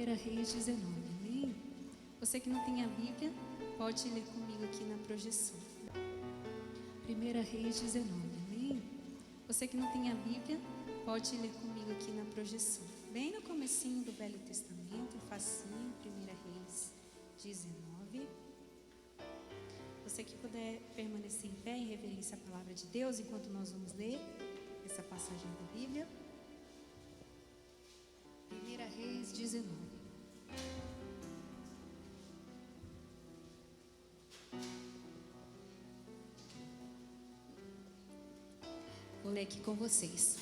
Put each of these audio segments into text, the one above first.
1 Reis 19, amém? Você que não tem a Bíblia, pode ler comigo aqui na projeção. 1 Reis 19, amém? Você que não tem a Bíblia, pode ler comigo aqui na projeção. Bem no comecinho do Velho Testamento, facinho, 1 Reis 19. Você que puder permanecer em pé em reverência à palavra de Deus, enquanto nós vamos ler essa passagem da Bíblia. 1 Reis 19. Vou ler aqui com vocês.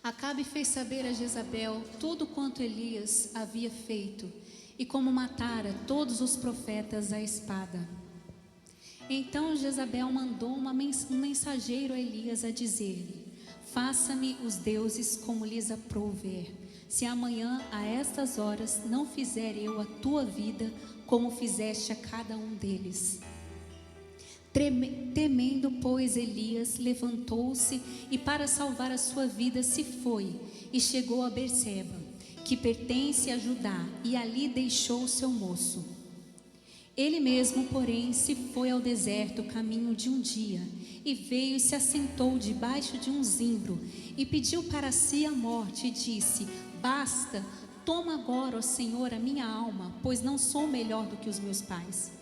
Acabe fez saber a Jezabel tudo quanto Elias havia feito e como matara todos os profetas à espada. Então Jezabel mandou um mensageiro a Elias a dizer-lhe: faça-me os deuses como lhes aprouver, se amanhã a estas horas não fizer eu a tua vida como fizeste a cada um deles. Temendo, pois, Elias levantou-se e para salvar a sua vida se foi e chegou a Berseba, que pertence a Judá, e ali deixou o seu moço. Ele mesmo, porém, se foi ao deserto caminho de um dia, e veio e se assentou debaixo de um zimbro, e pediu para si a morte, e disse: basta, toma agora, ó Senhor, a minha alma, pois não sou melhor do que os meus pais.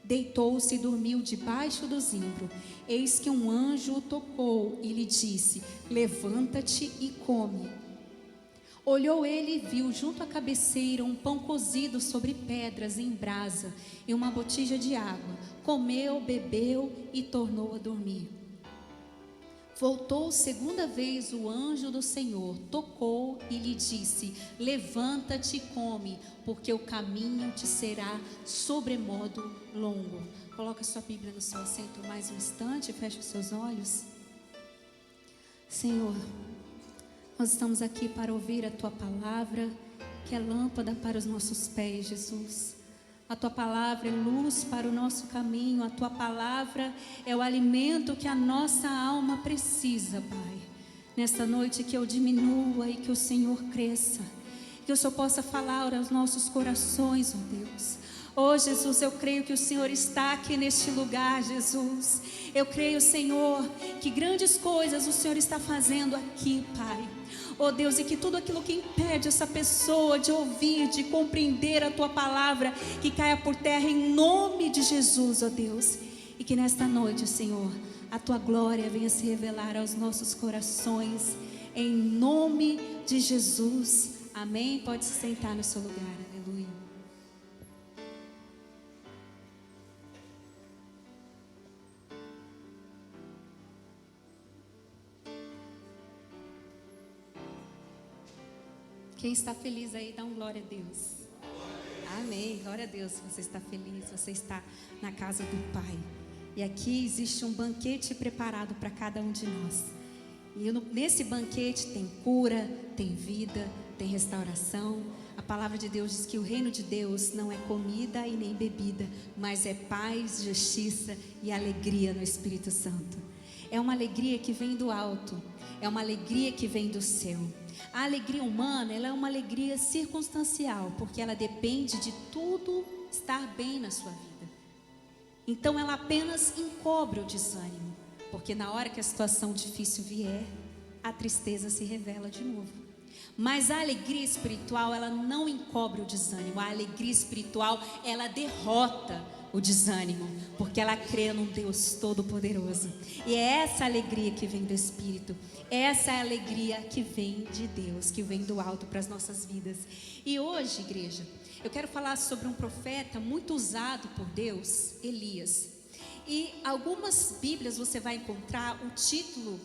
Deitou-se e dormiu debaixo do zimbro. Eis que um anjo o tocou e lhe disse: levanta-te e come. Olhou ele e viu junto à cabeceira um pão cozido sobre pedras em brasa e uma botija de água. Comeu, bebeu e tornou a dormir. Voltou segunda vez o anjo do Senhor, tocou e lhe disse: levanta-te e come, porque o caminho te será sobremodo longo. Coloca sua Bíblia no seu assento mais um instante, fecha os seus olhos. Senhor, nós estamos aqui para ouvir a Tua palavra, que é lâmpada para os nossos pés, Jesus. A Tua palavra é luz para o nosso caminho. A Tua palavra é o alimento que a nossa alma precisa, Pai. Nesta noite que eu diminua e que o Senhor cresça. Que o Senhor possa falar aos nossos corações, ó Deus. Oh Jesus, eu creio que o Senhor está aqui neste lugar, Jesus. Eu creio, Senhor, que grandes coisas o Senhor está fazendo aqui, Pai. Oh Deus, e que tudo aquilo que impede essa pessoa de ouvir, de compreender a Tua palavra, que caia por terra em nome de Jesus, oh Deus. E que nesta noite, Senhor, a Tua glória venha se revelar aos nossos corações, em nome de Jesus. Amém? Pode se sentar no seu lugar, aleluia. Quem está feliz aí, dá um glória a Deus. Amém, glória a Deus. Você está feliz, você está na casa do Pai. E aqui existe um banquete preparado para cada um de nós. E nesse banquete tem cura, tem vida, tem restauração. A palavra de Deus diz que o reino de Deus não é comida e nem bebida, mas é paz, justiça e alegria no Espírito Santo. É uma alegria que vem do alto, é uma alegria que vem do céu. A alegria humana, ela é uma alegria circunstancial, porque ela depende de tudo estar bem na sua vida. Então ela apenas encobre o desânimo, porque na hora que a situação difícil vier, a tristeza se revela de novo. Mas a alegria espiritual, ela não encobre o desânimo. A alegria espiritual, ela derrota o desânimo, porque ela crê num Deus todo-poderoso. E é essa alegria que vem do Espírito. Essa é a alegria que vem de Deus, que vem do alto para as nossas vidas. E hoje, igreja, eu quero falar sobre um profeta muito usado por Deus, Elias. E algumas Bíblias você vai encontrar o título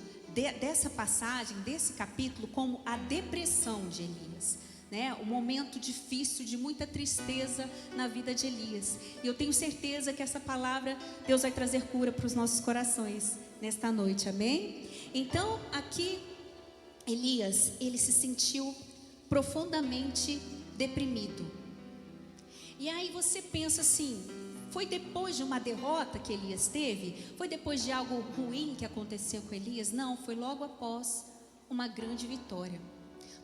dessa passagem, desse capítulo, como a depressão de Elias, né? Um momento difícil, de muita tristeza na vida de Elias. E eu tenho certeza que essa palavra, Deus vai trazer cura para os nossos corações nesta noite, amém? Então, aqui, Elias, ele se sentiu profundamente deprimido. E aí você pensa assim: foi depois de uma derrota que Elias teve? Foi depois de algo ruim que aconteceu com Elias? Não, foi logo após uma grande vitória.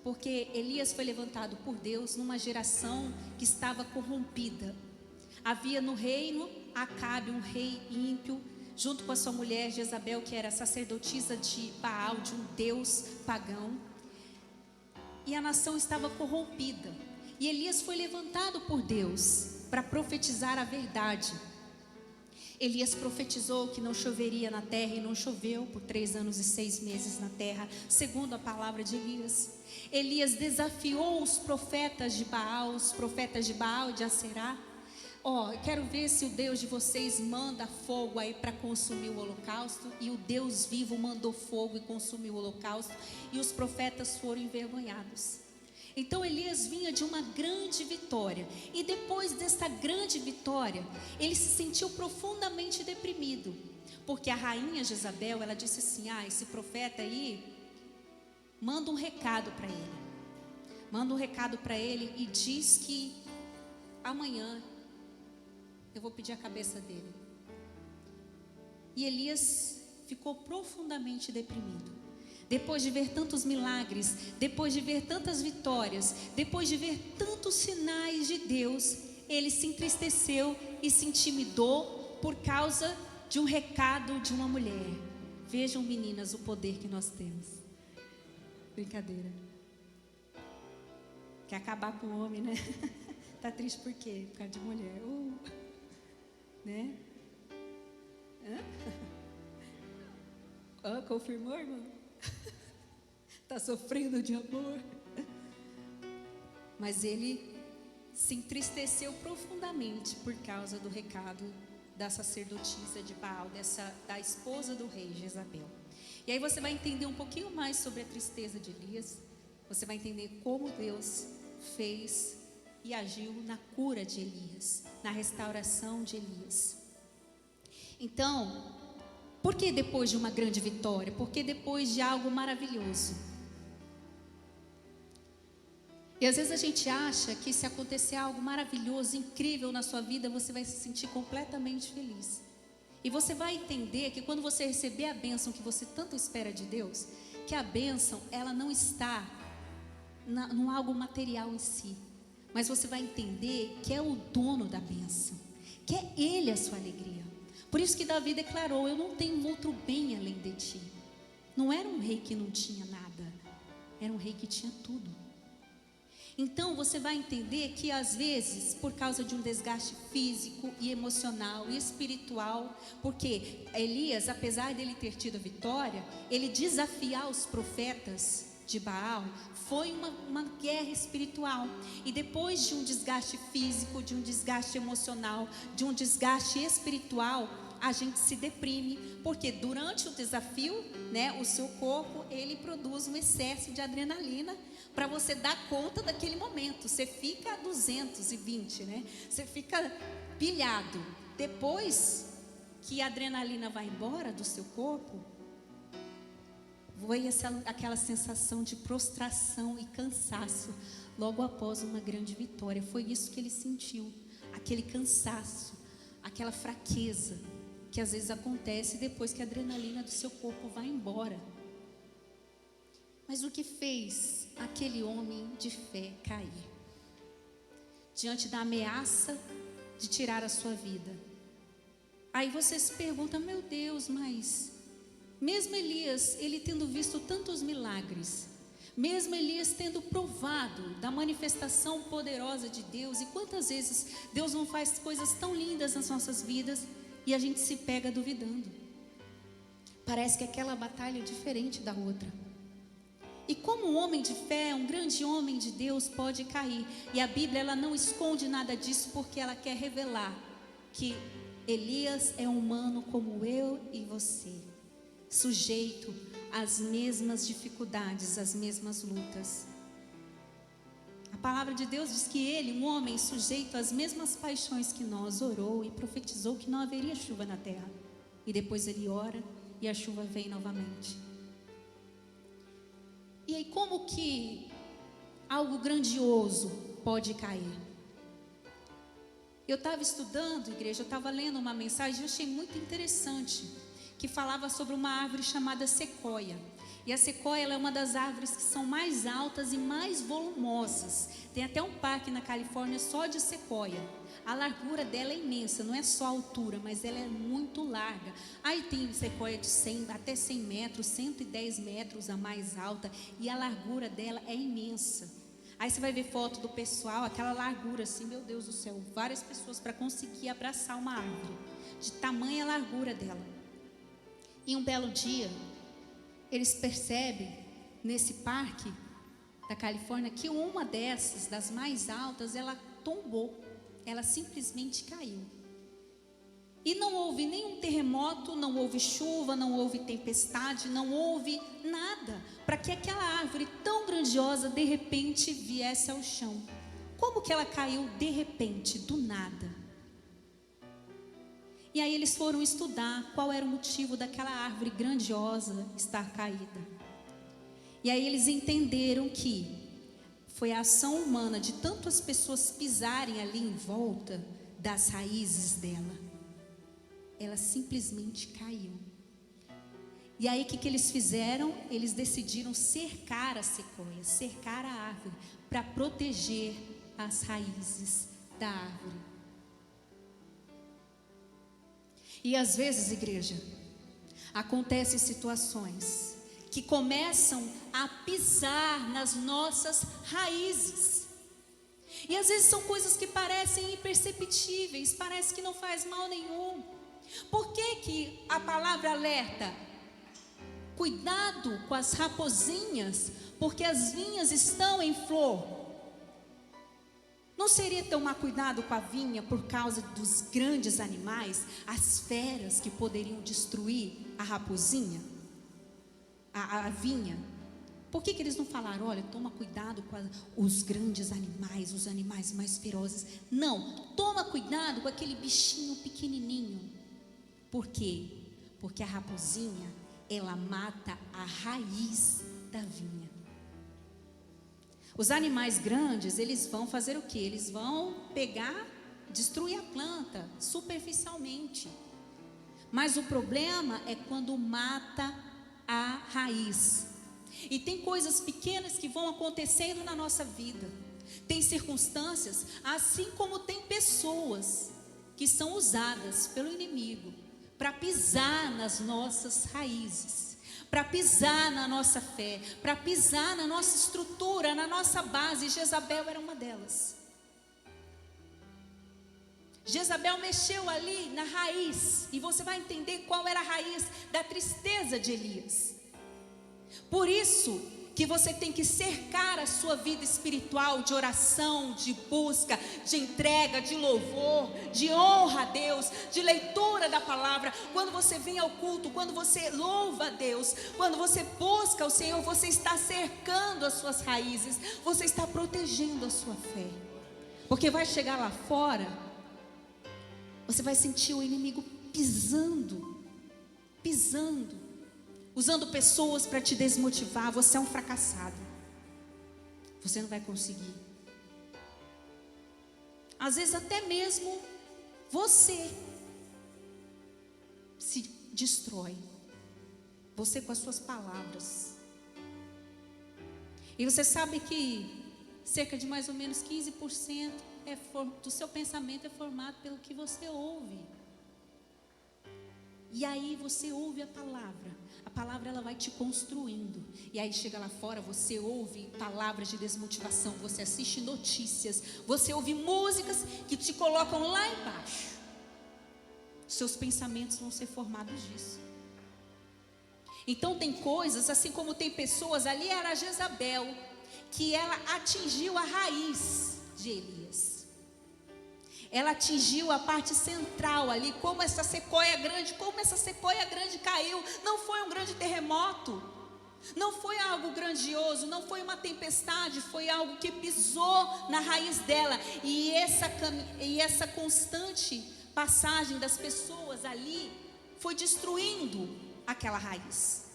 porque Elias foi levantado por Deus numa geração que estava corrompida. Havia no reino Acabe, um rei ímpio, junto com a sua mulher Jezabel, que era sacerdotisa de Baal, de um deus pagão. E a nação estava corrompida. E Elias foi levantado por Deus para profetizar a verdade. Elias profetizou que não choveria na terra, e não choveu por 3 anos e 6 meses na terra, segundo a palavra de Elias. Elias desafiou os profetas de Baal, e de Aserá. Eu quero ver se o Deus de vocês manda fogo aí para consumir o holocausto. E o Deus vivo mandou fogo e consumiu o holocausto, e os profetas foram envergonhados. Então Elias vinha de uma grande vitória, e depois desta grande vitória, ele se sentiu profundamente deprimido, porque a rainha Jezabel, ela disse assim: esse profeta aí, manda um recado para ele, e diz que amanhã eu vou pedir a cabeça dele. E Elias ficou profundamente deprimido. Depois de ver tantos milagres, depois de ver tantas vitórias, depois de ver tantos sinais de Deus, ele se entristeceu e se intimidou por causa de um recado de uma mulher. Vejam, meninas, o poder que nós temos. Brincadeira. Quer acabar com o homem, né? Tá triste por quê? Por causa de mulher. Né? Confirmou, irmão? Está sofrendo de amor. Mas ele se entristeceu profundamente por causa do recado da sacerdotisa de Baal, da esposa do rei Jezabel. E aí você vai entender um pouquinho mais sobre a tristeza de Elias. Você vai entender como Deus fez e agiu na cura de Elias, na restauração de Elias. Então, por que depois de uma grande vitória? Porque depois de algo maravilhoso. E às vezes a gente acha que se acontecer algo maravilhoso, incrível na sua vida, você vai se sentir completamente feliz. E você vai entender que quando você receber a bênção que você tanto espera de Deus, que a bênção, ela não está num algo material em si, mas você vai entender que é o dono da bênção, que é Ele a sua alegria. Por isso que Davi declarou: eu não tenho outro bem além de ti. Não era um rei que não tinha nada, era um rei que tinha tudo. Então você vai entender que às vezes, por causa de um desgaste físico e emocional e espiritual, porque Elias, apesar dele ter tido a vitória, ele desafiar os profetas de Baal, foi uma guerra espiritual. E depois de um desgaste físico, de um desgaste emocional, de um desgaste espiritual, a gente se deprime, porque durante o desafio, o seu corpo, ele produz um excesso de adrenalina para você dar conta daquele momento. Você fica a 220, Você fica pilhado. Depois que a adrenalina vai embora do seu corpo, foi aquela sensação de prostração e cansaço logo após uma grande vitória. Foi isso que ele sentiu, aquele cansaço, aquela fraqueza que às vezes acontece depois que a adrenalina do seu corpo vai embora. Mas o que fez aquele homem de fé cair? Diante da ameaça de tirar a sua vida. Aí você se pergunta: meu Deus, mas mesmo Elias, ele tendo visto tantos milagres, mesmo Elias tendo provado da manifestação poderosa de Deus, e quantas vezes Deus não faz coisas tão lindas nas nossas vidas e a gente se pega duvidando. Parece que aquela batalha é diferente da outra. E como um homem de fé, um grande homem de Deus pode cair? E a Bíblia, ela não esconde nada disso, porque ela quer revelar que Elias é humano como eu e você, sujeito às mesmas dificuldades, às mesmas lutas. A palavra de Deus diz que ele, um homem sujeito às mesmas paixões que nós, orou e profetizou que não haveria chuva na terra. E depois ele ora e a chuva vem novamente. E aí, como que algo grandioso pode cair? Eu estava estudando, igreja, eu estava lendo uma mensagem, eu achei muito interessante, que falava sobre uma árvore chamada sequoia. E a sequoia, ela é uma das árvores que são mais altas e mais volumosas. Tem até um parque na Califórnia só de sequoia. A largura dela é imensa, não é só a altura, mas ela é muito larga. Aí tem sequoia de 100, até 100 metros, 110 metros a mais alta, e a largura dela é imensa. Aí você vai ver foto do pessoal, aquela largura assim, meu Deus do céu, várias pessoas para conseguir abraçar uma árvore, de tamanha largura dela. E um belo dia, eles percebem nesse parque da Califórnia que uma dessas, das mais altas, ela tombou, ela simplesmente caiu. E não houve nenhum terremoto, não houve chuva, não houve tempestade, não houve nada para que aquela árvore tão grandiosa de repente viesse ao chão. Como que ela caiu de repente, do nada? E aí eles foram estudar qual era o motivo daquela árvore grandiosa estar caída. E aí eles entenderam que foi a ação humana de tantas pessoas pisarem ali em volta das raízes dela. Ela simplesmente caiu. E aí o que eles fizeram? Eles decidiram cercar a sequoia, cercar a árvore, para proteger as raízes da árvore. E às vezes, igreja, acontecem situações que começam a pisar nas nossas raízes. E às vezes são coisas que parecem imperceptíveis, parece que não faz mal nenhum. Por que que a palavra alerta? Cuidado com as raposinhas, porque as vinhas estão em flor. Não seria tomar cuidado com a vinha por causa dos grandes animais, as feras que poderiam destruir a raposinha, a vinha? Por que que eles não falaram, olha, toma cuidado com os grandes animais, os animais mais ferozes? Não, toma cuidado com aquele bichinho pequenininho. Por quê? Porque a raposinha, ela mata a raiz da vinha. Os animais grandes, eles vão fazer o quê? Eles vão pegar, destruir a planta superficialmente. Mas o problema é quando mata a raiz. E tem coisas pequenas que vão acontecendo na nossa vida. Tem circunstâncias, assim como tem pessoas que são usadas pelo inimigo para pisar nas nossas raízes, para pisar na nossa fé, para pisar na nossa estrutura, na nossa base. Jezabel era uma delas. Jezabel mexeu ali na raiz, e você vai entender qual era a raiz da tristeza de Elias. Por isso que você tem que cercar a sua vida espiritual de oração, de busca, de entrega, de louvor, de honra a Deus, de leitura da palavra. Quando você vem ao culto, quando você louva a Deus, quando você busca o Senhor, você está cercando as suas raízes, você está protegendo a sua fé. Porque vai chegar lá fora, você vai sentir o inimigo pisando, usando pessoas para te desmotivar. Você é um fracassado, você não vai conseguir. Às vezes até mesmo você se destrói, você com as suas palavras. E você sabe que cerca de mais ou menos 15% do seu pensamento é formado pelo que você ouve. E aí você ouve a palavra ela vai te construindo. E aí chega lá fora, você ouve palavras de desmotivação, você assiste notícias, você ouve músicas que te colocam lá embaixo. Seus pensamentos vão ser formados disso. Então tem coisas, assim como tem pessoas, ali era Jezabel, que ela atingiu a raiz de Elias. Ela atingiu a parte central ali, como essa sequoia grande caiu. Não foi um grande terremoto, não foi algo grandioso, não foi uma tempestade, foi algo que pisou na raiz dela. E essa constante passagem das pessoas ali foi destruindo aquela raiz.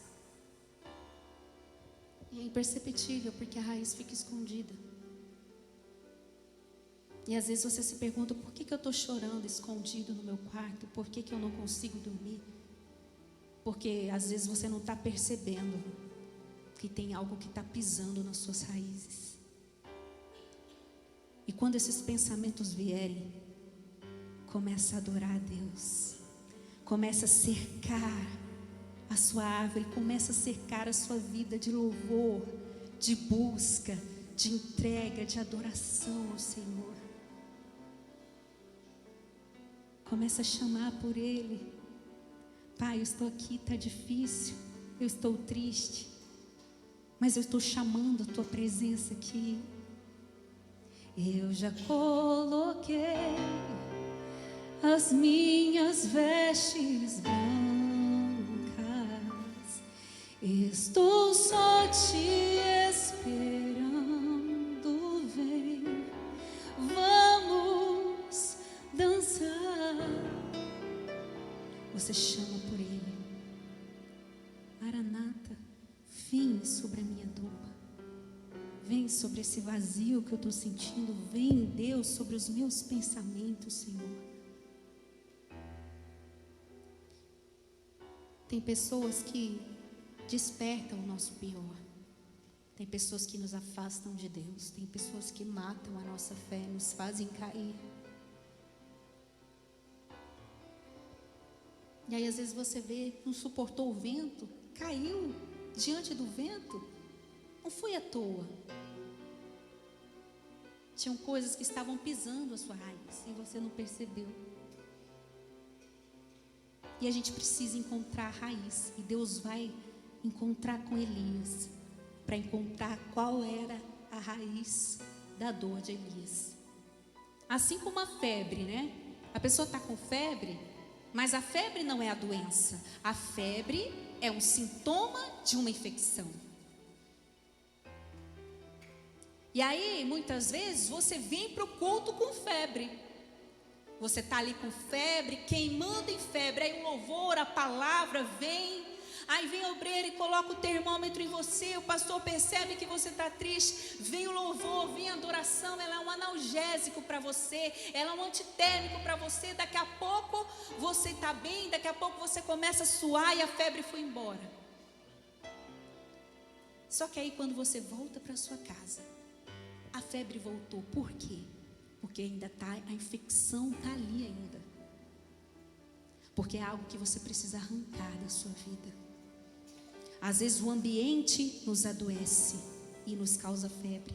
E é imperceptível, porque a raiz fica escondida. E às vezes você se pergunta, por que eu estou chorando escondido no meu quarto? Por que eu não consigo dormir? Porque às vezes você não está percebendo que tem algo que está pisando nas suas raízes. E quando esses pensamentos vierem, começa a adorar a Deus. Começa a cercar a sua árvore, começa a cercar a sua vida de louvor, de busca, de entrega, de adoração ao Senhor. Começa a chamar por Ele. Pai, eu estou aqui, está difícil, eu estou triste, mas eu estou chamando a Tua presença aqui. Eu já coloquei as minhas vestes brancas, estou só te esperando, vem, vamos dançar. Você chama por Ele. Maranata, vem sobre a minha dor, vem sobre esse vazio que eu estou sentindo, vem, Deus, sobre os meus pensamentos, Senhor. Tem pessoas que despertam o nosso pior. Tem pessoas que nos afastam de Deus. Tem pessoas que matam a nossa fé, nos fazem cair. E aí às vezes você vê, não suportou o vento, caiu diante do vento. Não foi à toa. Tinham coisas que estavam pisando a sua raiz e você não percebeu. E a gente precisa encontrar a raiz. E Deus vai encontrar com Elias, para encontrar qual era a raiz da dor de Elias. Assim como a febre, né? A pessoa está com febre, mas a febre não é a doença. A febre é um sintoma de uma infecção. E aí, muitas vezes, você vem para o culto com febre. Você está ali com febre, queimando em febre. Aí o louvor, a palavra vem. Aí vem a obreira e coloca o termômetro em você. O pastor percebe que você está triste. Vem o louvor, vem a adoração. Ela é um analgésico para você. Ela é um antitérmico para você. Daqui a pouco você está bem. Daqui a pouco você começa a suar e a febre foi embora. Só que aí quando você volta para sua casa, a febre voltou. Por quê? Porque ainda tá, a infecção está ali ainda. Porque é algo que você precisa arrancar da sua vida. Às vezes o ambiente nos adoece e nos causa febre.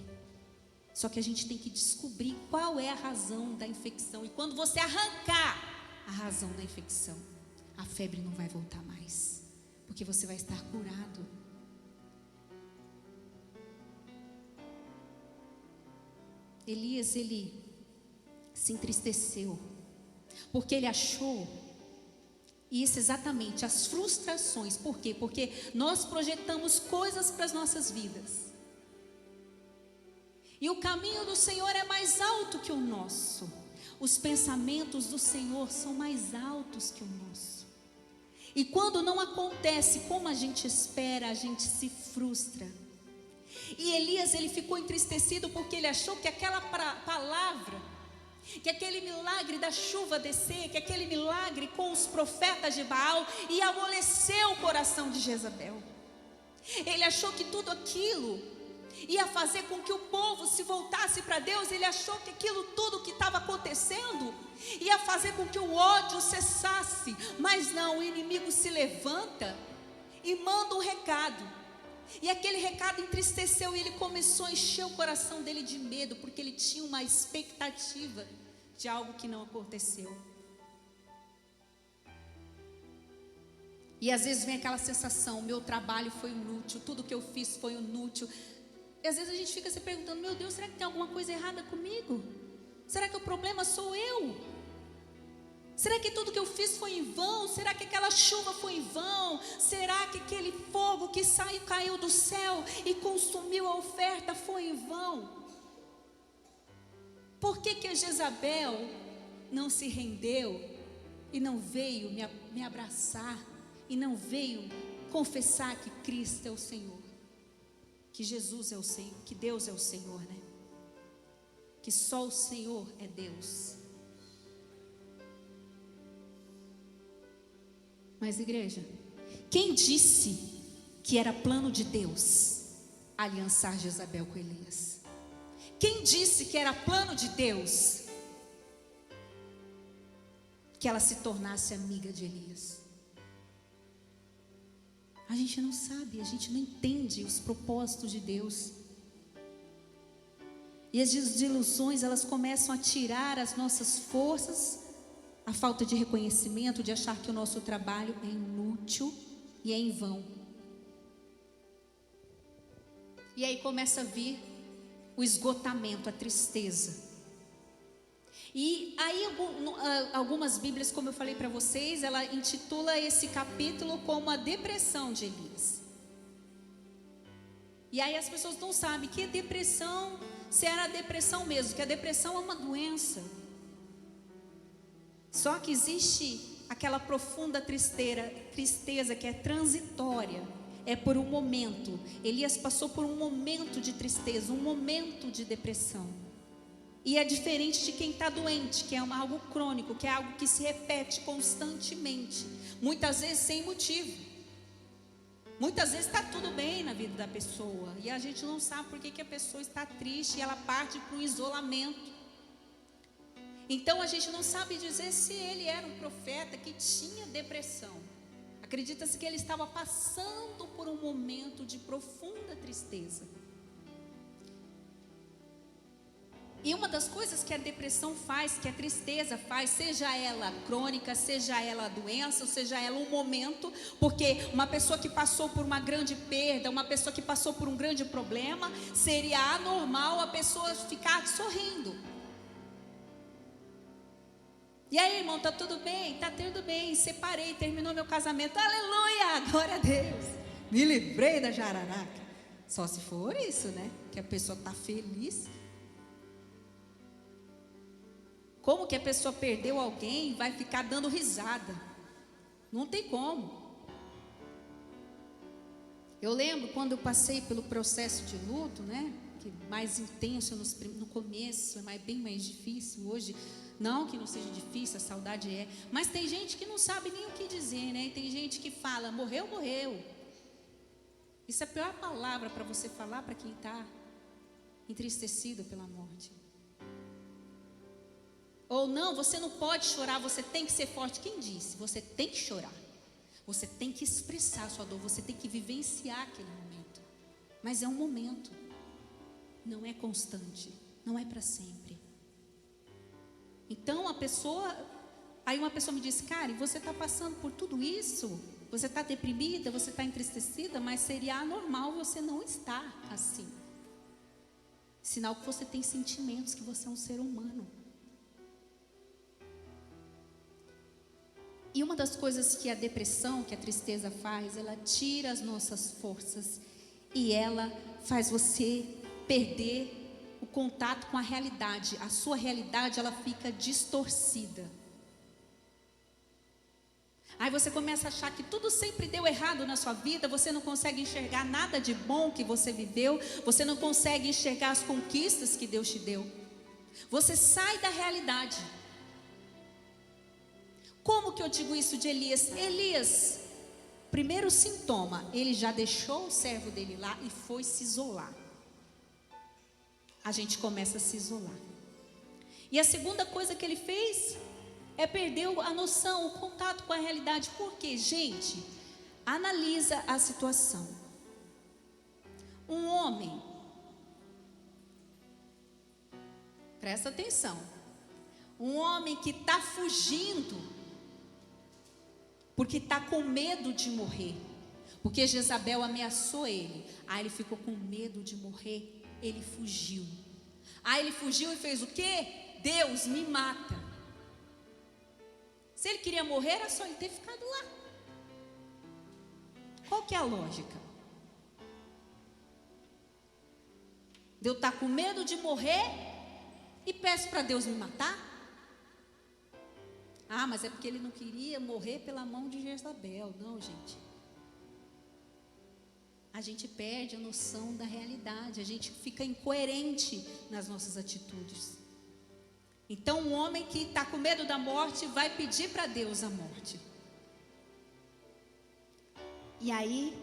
Só que a gente tem que descobrir qual é a razão da infecção. E quando você arrancar a razão da infecção, a febre não vai voltar mais. Porque você vai estar curado. Elias, ele se entristeceu, porque ele achou, isso exatamente, as frustrações. Por quê? Porque nós projetamos coisas para as nossas vidas, e o caminho do Senhor é mais alto que o nosso. Os pensamentos do Senhor são mais altos que o nosso. E quando não acontece como a gente espera, a gente se frustra. E Elias, ele ficou entristecido porque ele achou que aquela palavra, que aquele milagre da chuva descer, que aquele milagre com os profetas de Baal ia amolecer o coração de Jezabel. Ele achou que tudo aquilo ia fazer com que o povo se voltasse para Deus. Ele achou que aquilo tudo que estava acontecendo ia fazer com que o ódio cessasse. Mas não, o inimigo se levanta e manda um recado. E aquele recado entristeceu e ele começou a encher o coração dele de medo, porque ele tinha uma expectativa de algo que não aconteceu. E às vezes vem aquela sensação: meu trabalho foi inútil, tudo que eu fiz foi inútil. E às vezes a gente fica se perguntando: meu Deus, será que tem alguma coisa errada comigo? Será que o problema sou eu? Será que tudo que eu fiz foi em vão? Será que aquela chuva foi em vão? Será que aquele fogo que caiu do céu e consumiu a oferta foi em vão? Por que a Jezabel não se rendeu e não veio me abraçar e não veio confessar que Cristo é o Senhor? Que Jesus é o Senhor, que Deus é o Senhor, né? Que só o Senhor é Deus. Mas igreja, quem disse que era plano de Deus aliançar Jezabel com Elias? Quem disse que era plano de Deus que ela se tornasse amiga de Elias? A gente não sabe, a gente não entende os propósitos de Deus. E as desilusões, elas começam a tirar as nossas forças, a falta de reconhecimento, de achar que o nosso trabalho é inútil e é em vão. E aí começa a vir o esgotamento, a tristeza. E aí algumas Bíblias, como eu falei para vocês, ela intitula esse capítulo como a depressão de Elias. E aí as pessoas não sabem que depressão, se era depressão mesmo, que a depressão é uma doença. Só que existe aquela profunda tristeza que é transitória, é por um momento. Elias passou por um momento de tristeza, um momento de depressão. E é diferente de quem está doente, que é algo crônico, que é algo que se repete constantemente, muitas vezes sem motivo. Muitas vezes está tudo bem na vida da pessoa, e a gente não sabe por que a pessoa está triste, e ela parte para um isolamento. Então a gente não sabe dizer se ele era um profeta que tinha depressão. Acredita-se que ele estava passando por um momento de profunda tristeza. E uma das coisas que a depressão faz, que a tristeza faz, seja ela crônica, seja ela doença, ou seja ela um momento, porque uma pessoa que passou por uma grande perda, uma pessoa que passou por um grande problema, seria anormal a pessoa ficar sorrindo. E aí, irmão, tá tudo bem? Tá tudo bem, separei, terminou meu casamento, aleluia, glória a Deus, me livrei da jararaca. Só se for isso, né? Que a pessoa tá feliz. Como que a pessoa perdeu alguém e vai ficar dando risada? Não tem como. Eu lembro quando eu passei pelo processo de luto, né? Que mais intenso no começo, é bem mais difícil. Hoje, não que não seja difícil, a saudade é. Mas tem gente que não sabe nem o que dizer, né? E tem gente que fala, morreu, morreu. Isso é a pior palavra para você falar para quem está entristecido pela morte. Ou não, você não pode chorar, você tem que ser forte. Quem disse? Você tem que chorar. Você tem que expressar a sua dor, você tem que vivenciar aquele momento. Mas é um momento. Não é constante, não é para sempre. Então aí uma pessoa me disse, Karen, você está passando por tudo isso? Você está deprimida, você está entristecida, mas seria anormal você não estar assim. Sinal que você tem sentimentos, que você é um ser humano. E uma das coisas que a depressão, que a tristeza faz, ela tira as nossas forças e ela faz você perder o contato com a realidade. A sua realidade, ela fica distorcida. Aí você começa a achar que tudo sempre deu errado na sua vida, você não consegue enxergar nada de bom que você viveu, você não consegue enxergar as conquistas que Deus te deu. Você sai da realidade. Como que eu digo isso de Elias? Elias, primeiro sintoma, ele já deixou o servo dele lá e foi se isolar. A gente começa a se isolar. E a segunda coisa que ele fez é perder a noção, o contato com a realidade. Por quê? Gente, analisa a situação. Um homem, presta atenção, um homem que está fugindo, porque está com medo de morrer, porque Jezabel ameaçou ele, aí ele ficou com medo de morrer, ele fugiu. Aí ele fugiu e fez o quê? Deus me mata. Se ele queria morrer, era só ele ter ficado lá. Qual que é a lógica? Eu estou com medo de morrer e peço para Deus me matar? Ah, mas é porque ele não queria morrer pela mão de Jezabel. Não, gente. A gente perde a noção da realidade. A gente fica incoerente nas nossas atitudes. Então, um homem que está com medo da morte vai pedir para Deus a morte. E aí,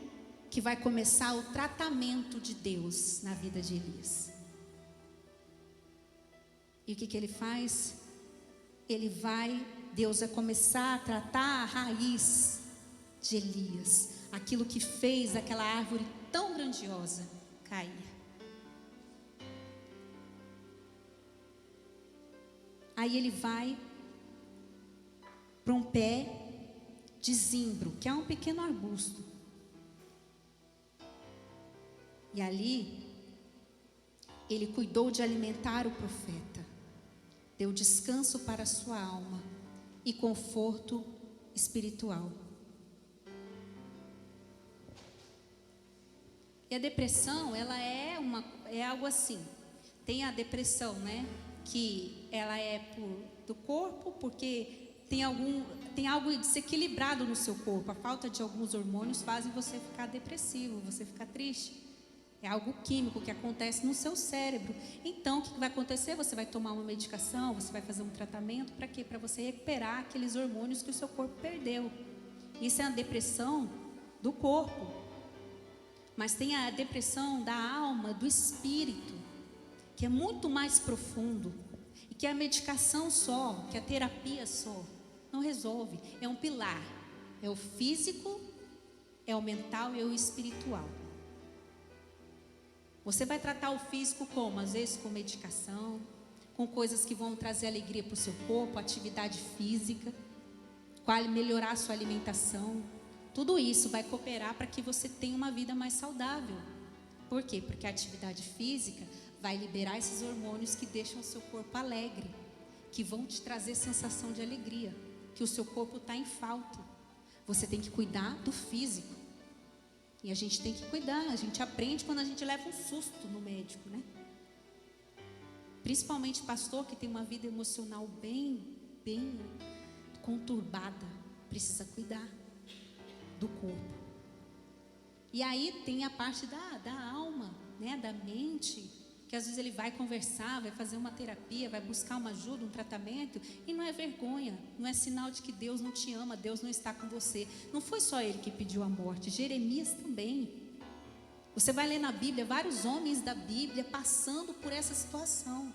que vai começar o tratamento de Deus na vida de Elias. E o que ele faz? Deus vai começar a tratar a raiz de Elias, aquilo que fez aquela árvore tão grandiosa cair. Aí ele vai para um pé de zimbro, que é um pequeno arbusto. E ali, ele cuidou de alimentar o profeta, deu descanso para a sua alma e conforto espiritual. E a depressão, ela é algo assim. Tem a depressão, né? Que ela é do corpo, porque tem algo desequilibrado no seu corpo. A falta de alguns hormônios fazem você ficar depressivo, você ficar triste. É algo químico que acontece no seu cérebro. Então, o que vai acontecer? Você vai tomar uma medicação, você vai fazer um tratamento. Para quê? Para você recuperar aqueles hormônios que o seu corpo perdeu. Isso é a depressão do corpo. Mas tem a depressão da alma, do espírito, que é muito mais profundo. E que a medicação só, que a terapia só, não resolve. É um pilar. É o físico, é o mental e é o espiritual. Você vai tratar o físico como? Às vezes com medicação, com coisas que vão trazer alegria para o seu corpo, atividade física, melhorar a sua alimentação. Tudo isso vai cooperar para que você tenha uma vida mais saudável. Por quê? Porque a atividade física vai liberar esses hormônios que deixam o seu corpo alegre, que vão te trazer sensação de alegria, que o seu corpo está em falta. Você tem que cuidar do físico. E a gente tem que cuidar, a gente aprende quando a gente leva um susto no médico, né? Principalmente pastor que tem uma vida emocional bem conturbada, precisa cuidar do corpo. E aí tem a parte da alma, né? Da mente, que às vezes ele vai conversar, vai fazer uma terapia, vai buscar uma ajuda, um tratamento, e não é vergonha, não é sinal de que Deus não te ama, Deus não está com você. Não foi só ele que pediu a morte, Jeremias também. Você vai ler na Bíblia, vários homens da Bíblia passando por essa situação.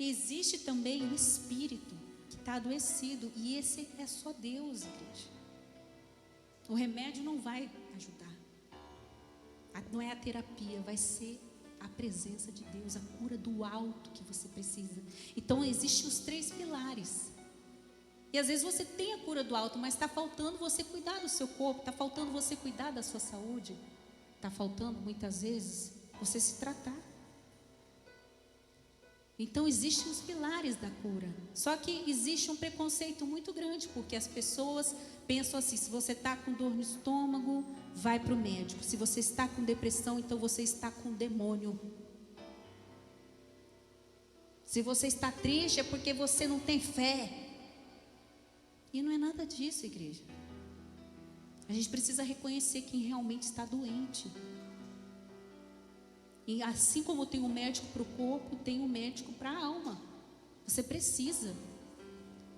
E existe também o espírito que está adoecido, e esse é só Deus, igreja. O remédio não vai ajudar, não é a terapia, vai ser a presença de Deus, a cura do alto que você precisa. Então existem os 3 pilares. E às vezes você tem a cura do alto, mas está faltando você cuidar do seu corpo, está faltando você cuidar da sua saúde, está faltando muitas vezes você se tratar. Então existem os pilares da cura. Só que existe um preconceito muito grande, porque as pessoas pensam assim: se você está com dor no estômago, vai para o médico. Se você está com depressão, então você está com demônio. Se você está triste, é porque você não tem fé. E não é nada disso, igreja. A gente precisa reconhecer quem realmente está doente. E assim como tem um médico para o corpo, tem um médico para a alma. Você precisa.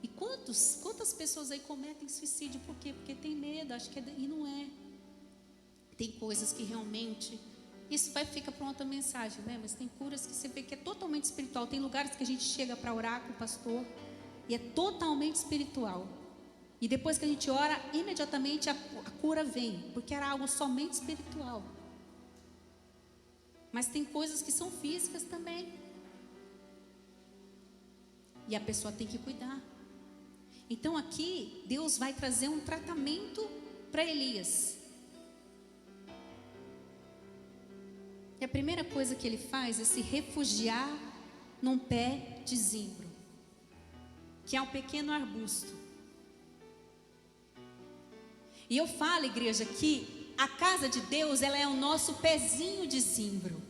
E quantas pessoas aí cometem suicídio? Por quê? Porque tem medo, acho que e não é. Tem coisas que realmente, isso fica para outra mensagem, né? Mas tem curas que você vê que é totalmente espiritual. Tem lugares que a gente chega para orar com o pastor e é totalmente espiritual. E depois que a gente ora, imediatamente a cura vem, porque era algo somente espiritual. Mas tem coisas que são físicas também. E a pessoa tem que cuidar. Então aqui, Deus vai trazer um tratamento para Elias. E a primeira coisa que ele faz é se refugiar num pé de zimbro, que é um pequeno arbusto. E eu falo, igreja, que a casa de Deus, ela é o nosso pezinho de zimbro.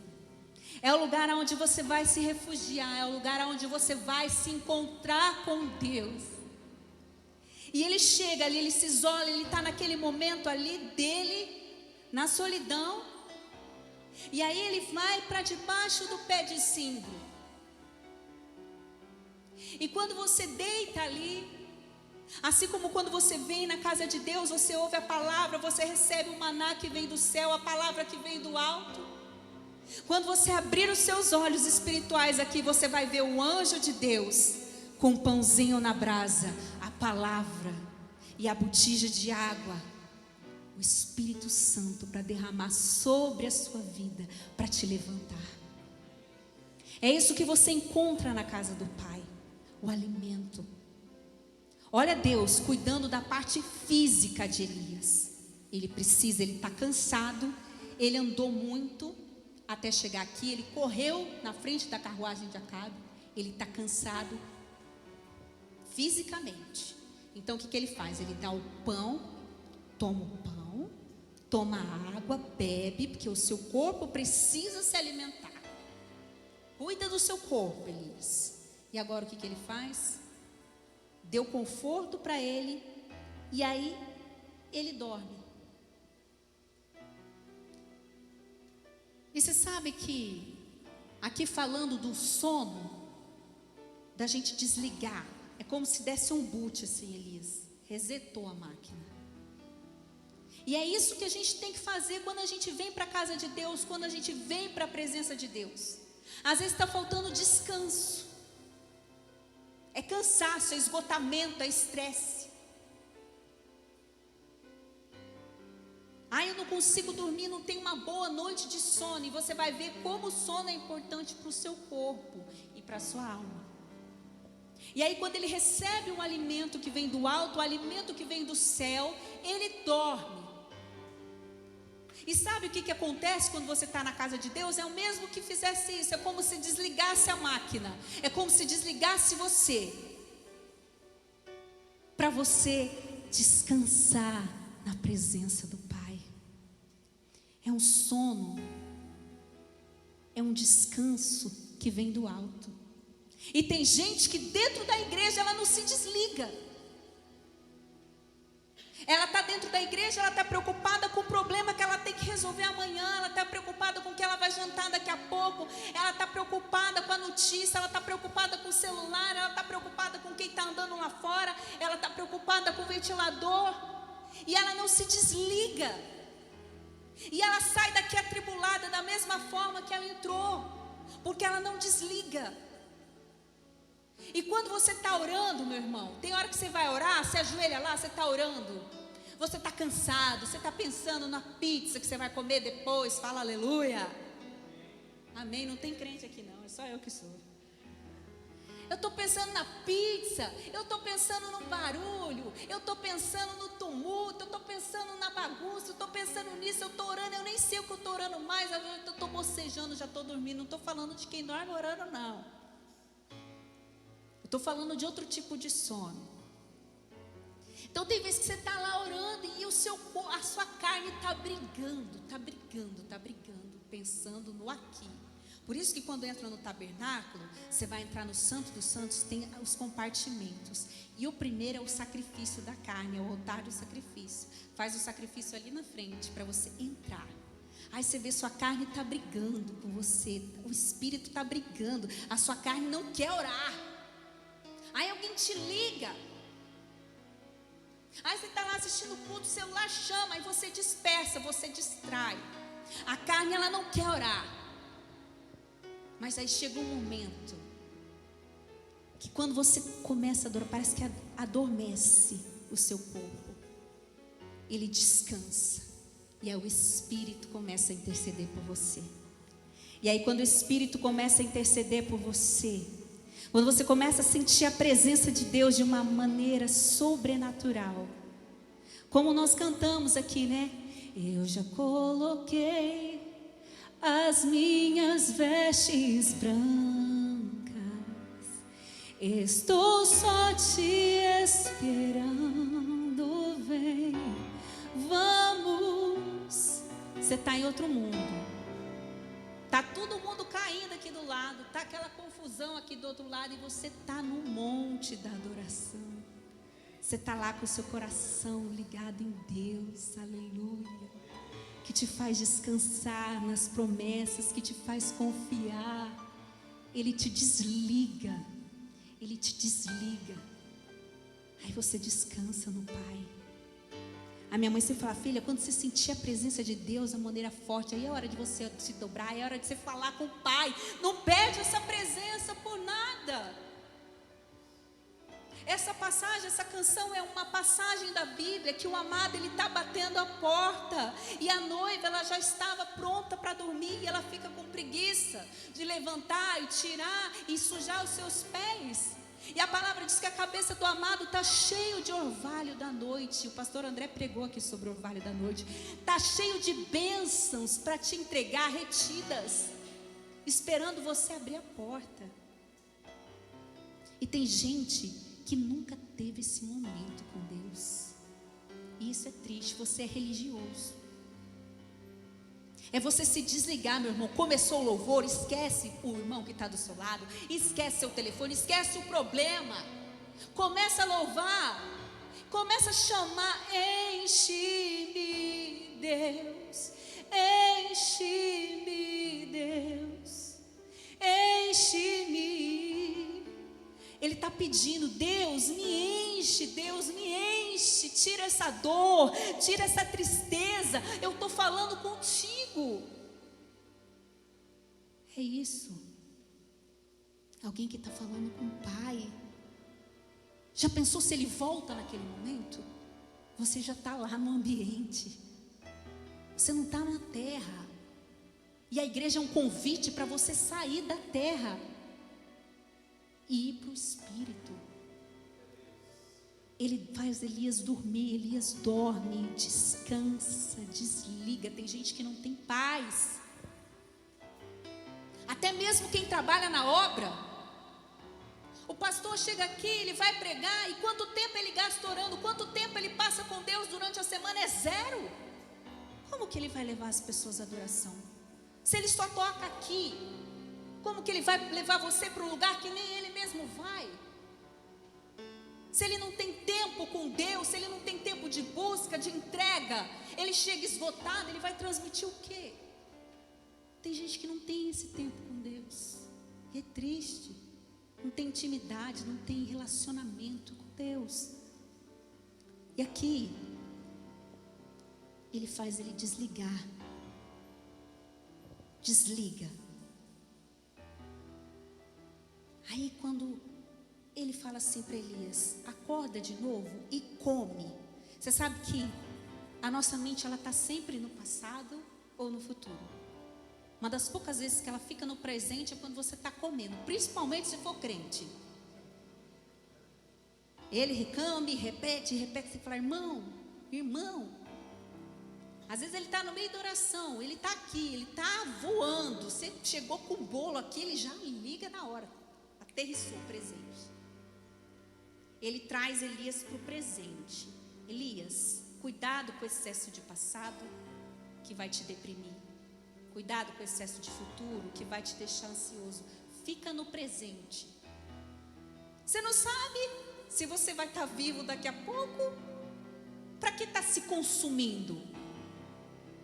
É o lugar onde você vai se refugiar, é o lugar onde você vai se encontrar com Deus. E ele chega ali, ele se isola, ele está naquele momento ali dele, na solidão. E aí ele vai para debaixo do pé de zimbro. E quando você deita ali, Assim como quando você vem na casa de Deus, você ouve a palavra, você recebe o maná que vem do céu, a palavra que vem do alto. Quando você abrir os seus olhos espirituais aqui, você vai ver o anjo de Deus com um pãozinho na brasa, a palavra e a botija de água, o Espírito Santo para derramar sobre a sua vida, para te levantar. É isso que você encontra na casa do Pai, o alimento. Olha Deus cuidando da parte física de Elias. Ele está cansado, ele andou muito até chegar aqui, ele correu na frente da carruagem de Acabe, ele está cansado fisicamente. Então o que ele faz? Ele dá o pão, toma o pão, toma água, bebe, porque o seu corpo precisa se alimentar. Cuida do seu corpo, Elias. E agora o que ele faz? Deu conforto para ele, e aí ele dorme. E você sabe que, aqui falando do sono, da gente desligar, é como se desse um boot assim, Elias, resetou a máquina. E é isso que a gente tem que fazer quando a gente vem para a casa de Deus, quando a gente vem para a presença de Deus. Às vezes está faltando descanso, é cansaço, é esgotamento, é estresse. Eu não consigo dormir, não tenho uma boa noite de sono. E você vai ver como o sono é importante para o seu corpo e para a sua alma. E aí quando ele recebe um alimento que vem do alto, o alimento que vem do céu, ele dorme. E sabe o que acontece quando você está na casa de Deus? É o mesmo que fizesse isso, é como se desligasse a máquina, é como se desligasse você, para você descansar na presença do Pai. É um sono, é um descanso que vem do alto. E tem gente que dentro da igreja ela não se desliga. Ela está dentro da igreja, ela está preocupada com o problema que ela tem que resolver amanhã, ela está preocupada com o que ela vai jantar daqui a pouco, ela está preocupada com a notícia, ela está preocupada com o celular, ela está preocupada com quem está andando lá fora, ela está preocupada com o ventilador, e ela não se desliga, e ela sai daqui atribulada da mesma forma que ela entrou, porque ela não desliga. E quando você está orando, meu irmão, tem hora que você vai orar, você ajoelha lá, você está orando, você está cansado, você está pensando na pizza que você vai comer depois, fala aleluia, amém, não tem crente aqui não, é só eu que sou. Eu estou pensando na pizza, eu estou pensando no barulho, eu estou pensando no tumulto, eu estou pensando na bagunça, eu estou pensando nisso, eu estou orando, eu nem sei o que eu estou orando mais, eu estou bocejando, já estou dormindo, não estou falando de quem dorme orando não. Estou falando de outro tipo de sono. Então tem vezes que você está lá orando e a sua carne está brigando, pensando no aqui. Por isso que quando entra no tabernáculo, você vai entrar no Santo dos Santos, tem os compartimentos. E o primeiro é o sacrifício da carne, é o altar do sacrifício. Faz o sacrifício ali na frente para você entrar. Aí você vê sua carne está brigando com você, o espírito está brigando, a sua carne não quer orar. Aí alguém te liga, aí você está lá assistindo o culto, o celular chama, aí você dispersa, você distrai. A carne ela não quer orar, mas aí chega um momento que quando você começa a adorar, parece que adormece o seu corpo, ele descansa, e aí o Espírito começa a interceder por você. E aí quando o Espírito começa a interceder por você, quando você começa a sentir a presença de Deus de uma maneira sobrenatural, como nós cantamos aqui, né? Eu já coloquei as minhas vestes brancas, estou só te esperando, vem, vamos. Você está em outro mundo. Está todo mundo caindo aqui do lado, está aquela confusão aqui do outro lado, e você está no monte da adoração. Você está lá com o seu coração ligado em Deus, aleluia, que te faz descansar nas promessas, que te faz confiar. Ele te desliga, ele te desliga. Aí você descansa no Pai. A minha mãe sempre fala: filha, quando você sentir a presença de Deus de uma maneira forte, aí é hora de você se dobrar, é hora de você falar com o Pai. Não perde essa presença por nada. Essa passagem, essa canção é uma passagem da Bíblia que o amado, ele está batendo a porta, e a noiva, ela já estava pronta para dormir, e ela fica com preguiça de levantar e tirar e sujar os seus pés. E a palavra diz que a cabeça do amado está cheio de orvalho da noite. O pastor André pregou aqui sobre o orvalho da noite. Está cheio de bênçãos para te entregar, retidas, esperando você abrir a porta. E tem gente que nunca teve esse momento com Deus, e isso é triste. Você é religioso. É você se desligar, meu irmão. Começou o louvor, esquece o irmão que está do seu lado, esquece seu telefone, esquece o problema. Começa a louvar, começa a chamar: enche-me, Deus, enche-me, Deus, enche-me. Ele está pedindo: Deus me enche, Deus me enche, tira essa dor, tira essa tristeza, eu estou falando contigo. É isso. Alguém que está falando com o Pai. Já pensou se Ele volta naquele momento? Você já está lá no ambiente, você não está na terra. E a igreja é um convite para você sair da terra e ir para o Espírito. Ele faz Elias dormir. Elias dorme, descansa, desliga. Tem gente que não tem paz. Até mesmo quem trabalha na obra. O pastor chega aqui, ele vai pregar, e quanto tempo ele gasta orando, quanto tempo ele passa com Deus durante a semana? É zero. Como que ele vai levar as pessoas à adoração? Se ele só toca aqui, como que ele vai levar você para um lugar que nem ele mesmo vai? Se ele não tem tempo com Deus, se ele não tem tempo de busca, de entrega, ele chega esgotado, ele vai transmitir o quê? Tem gente que não tem esse tempo com Deus, e é triste. Não tem intimidade, não tem relacionamento com Deus. E aqui ele faz ele desligar. Desliga. Aí quando ele fala assim para Elias: acorda de novo e come. Você sabe que a nossa mente, ela está sempre no passado ou no futuro. Uma das poucas vezes que ela fica no presente é quando você está comendo, principalmente se for crente. Ele reclama, repete, você fala: irmão, às vezes ele está no meio da oração, ele está aqui, ele está voando, você chegou com o bolo aqui, ele já liga na hora, aterrissou o presente. Ele traz Elias para o presente. Elias, cuidado com o excesso de passado, que vai te deprimir. Cuidado com o excesso de futuro, que vai te deixar ansioso. Fica no presente. Você não sabe se você vai estar vivo daqui a pouco. Para que está se consumindo?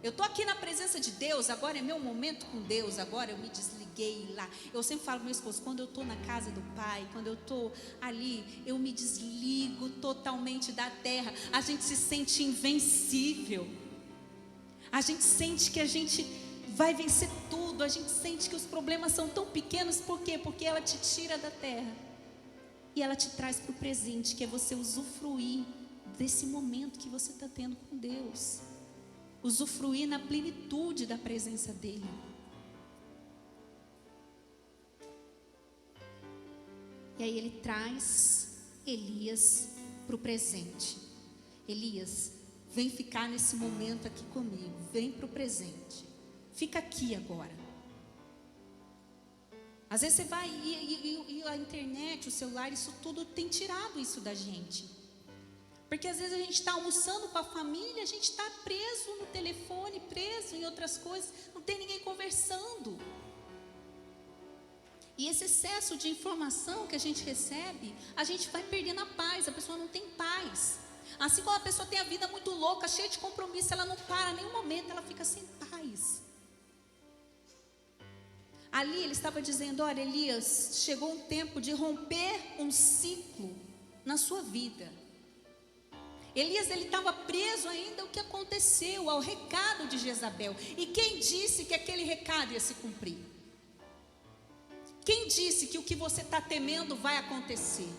Eu estou aqui na presença de Deus, agora é meu momento com Deus, agora eu me desliguei lá. Eu sempre falo para meu esposo: quando eu estou na casa do Pai, quando eu estou ali, eu me desligo totalmente da terra. A gente se sente invencível. A gente sente que a gente vai vencer tudo. A gente sente que os problemas são tão pequenos. Por quê? Porque ela te tira da terra e ela te traz para o presente, que é você usufruir desse momento que você está tendo com Deus. Usufruir na plenitude da presença dEle. E aí ele traz Elias para o presente. Elias, vem ficar nesse momento aqui comigo. Vem para o presente. Fica aqui agora. Às vezes você vai e a internet, o celular, isso tudo tem tirado isso da gente. Porque às vezes a gente está almoçando com a família, a gente está preso no telefone, preso em outras coisas, não tem ninguém conversando. E esse excesso de informação que a gente recebe, a gente vai perdendo a paz, a pessoa não tem paz. Assim como a pessoa tem a vida muito louca, cheia de compromisso, ela não para, em nenhum momento ela fica sem paz. Ali ele estava dizendo: olha, Elias, chegou um tempo de romper um ciclo na sua vida. Elias, ele estava preso ainda ao que aconteceu, ao recado de Jezabel. E quem disse que aquele recado ia se cumprir? Quem disse que o que você está temendo vai acontecer?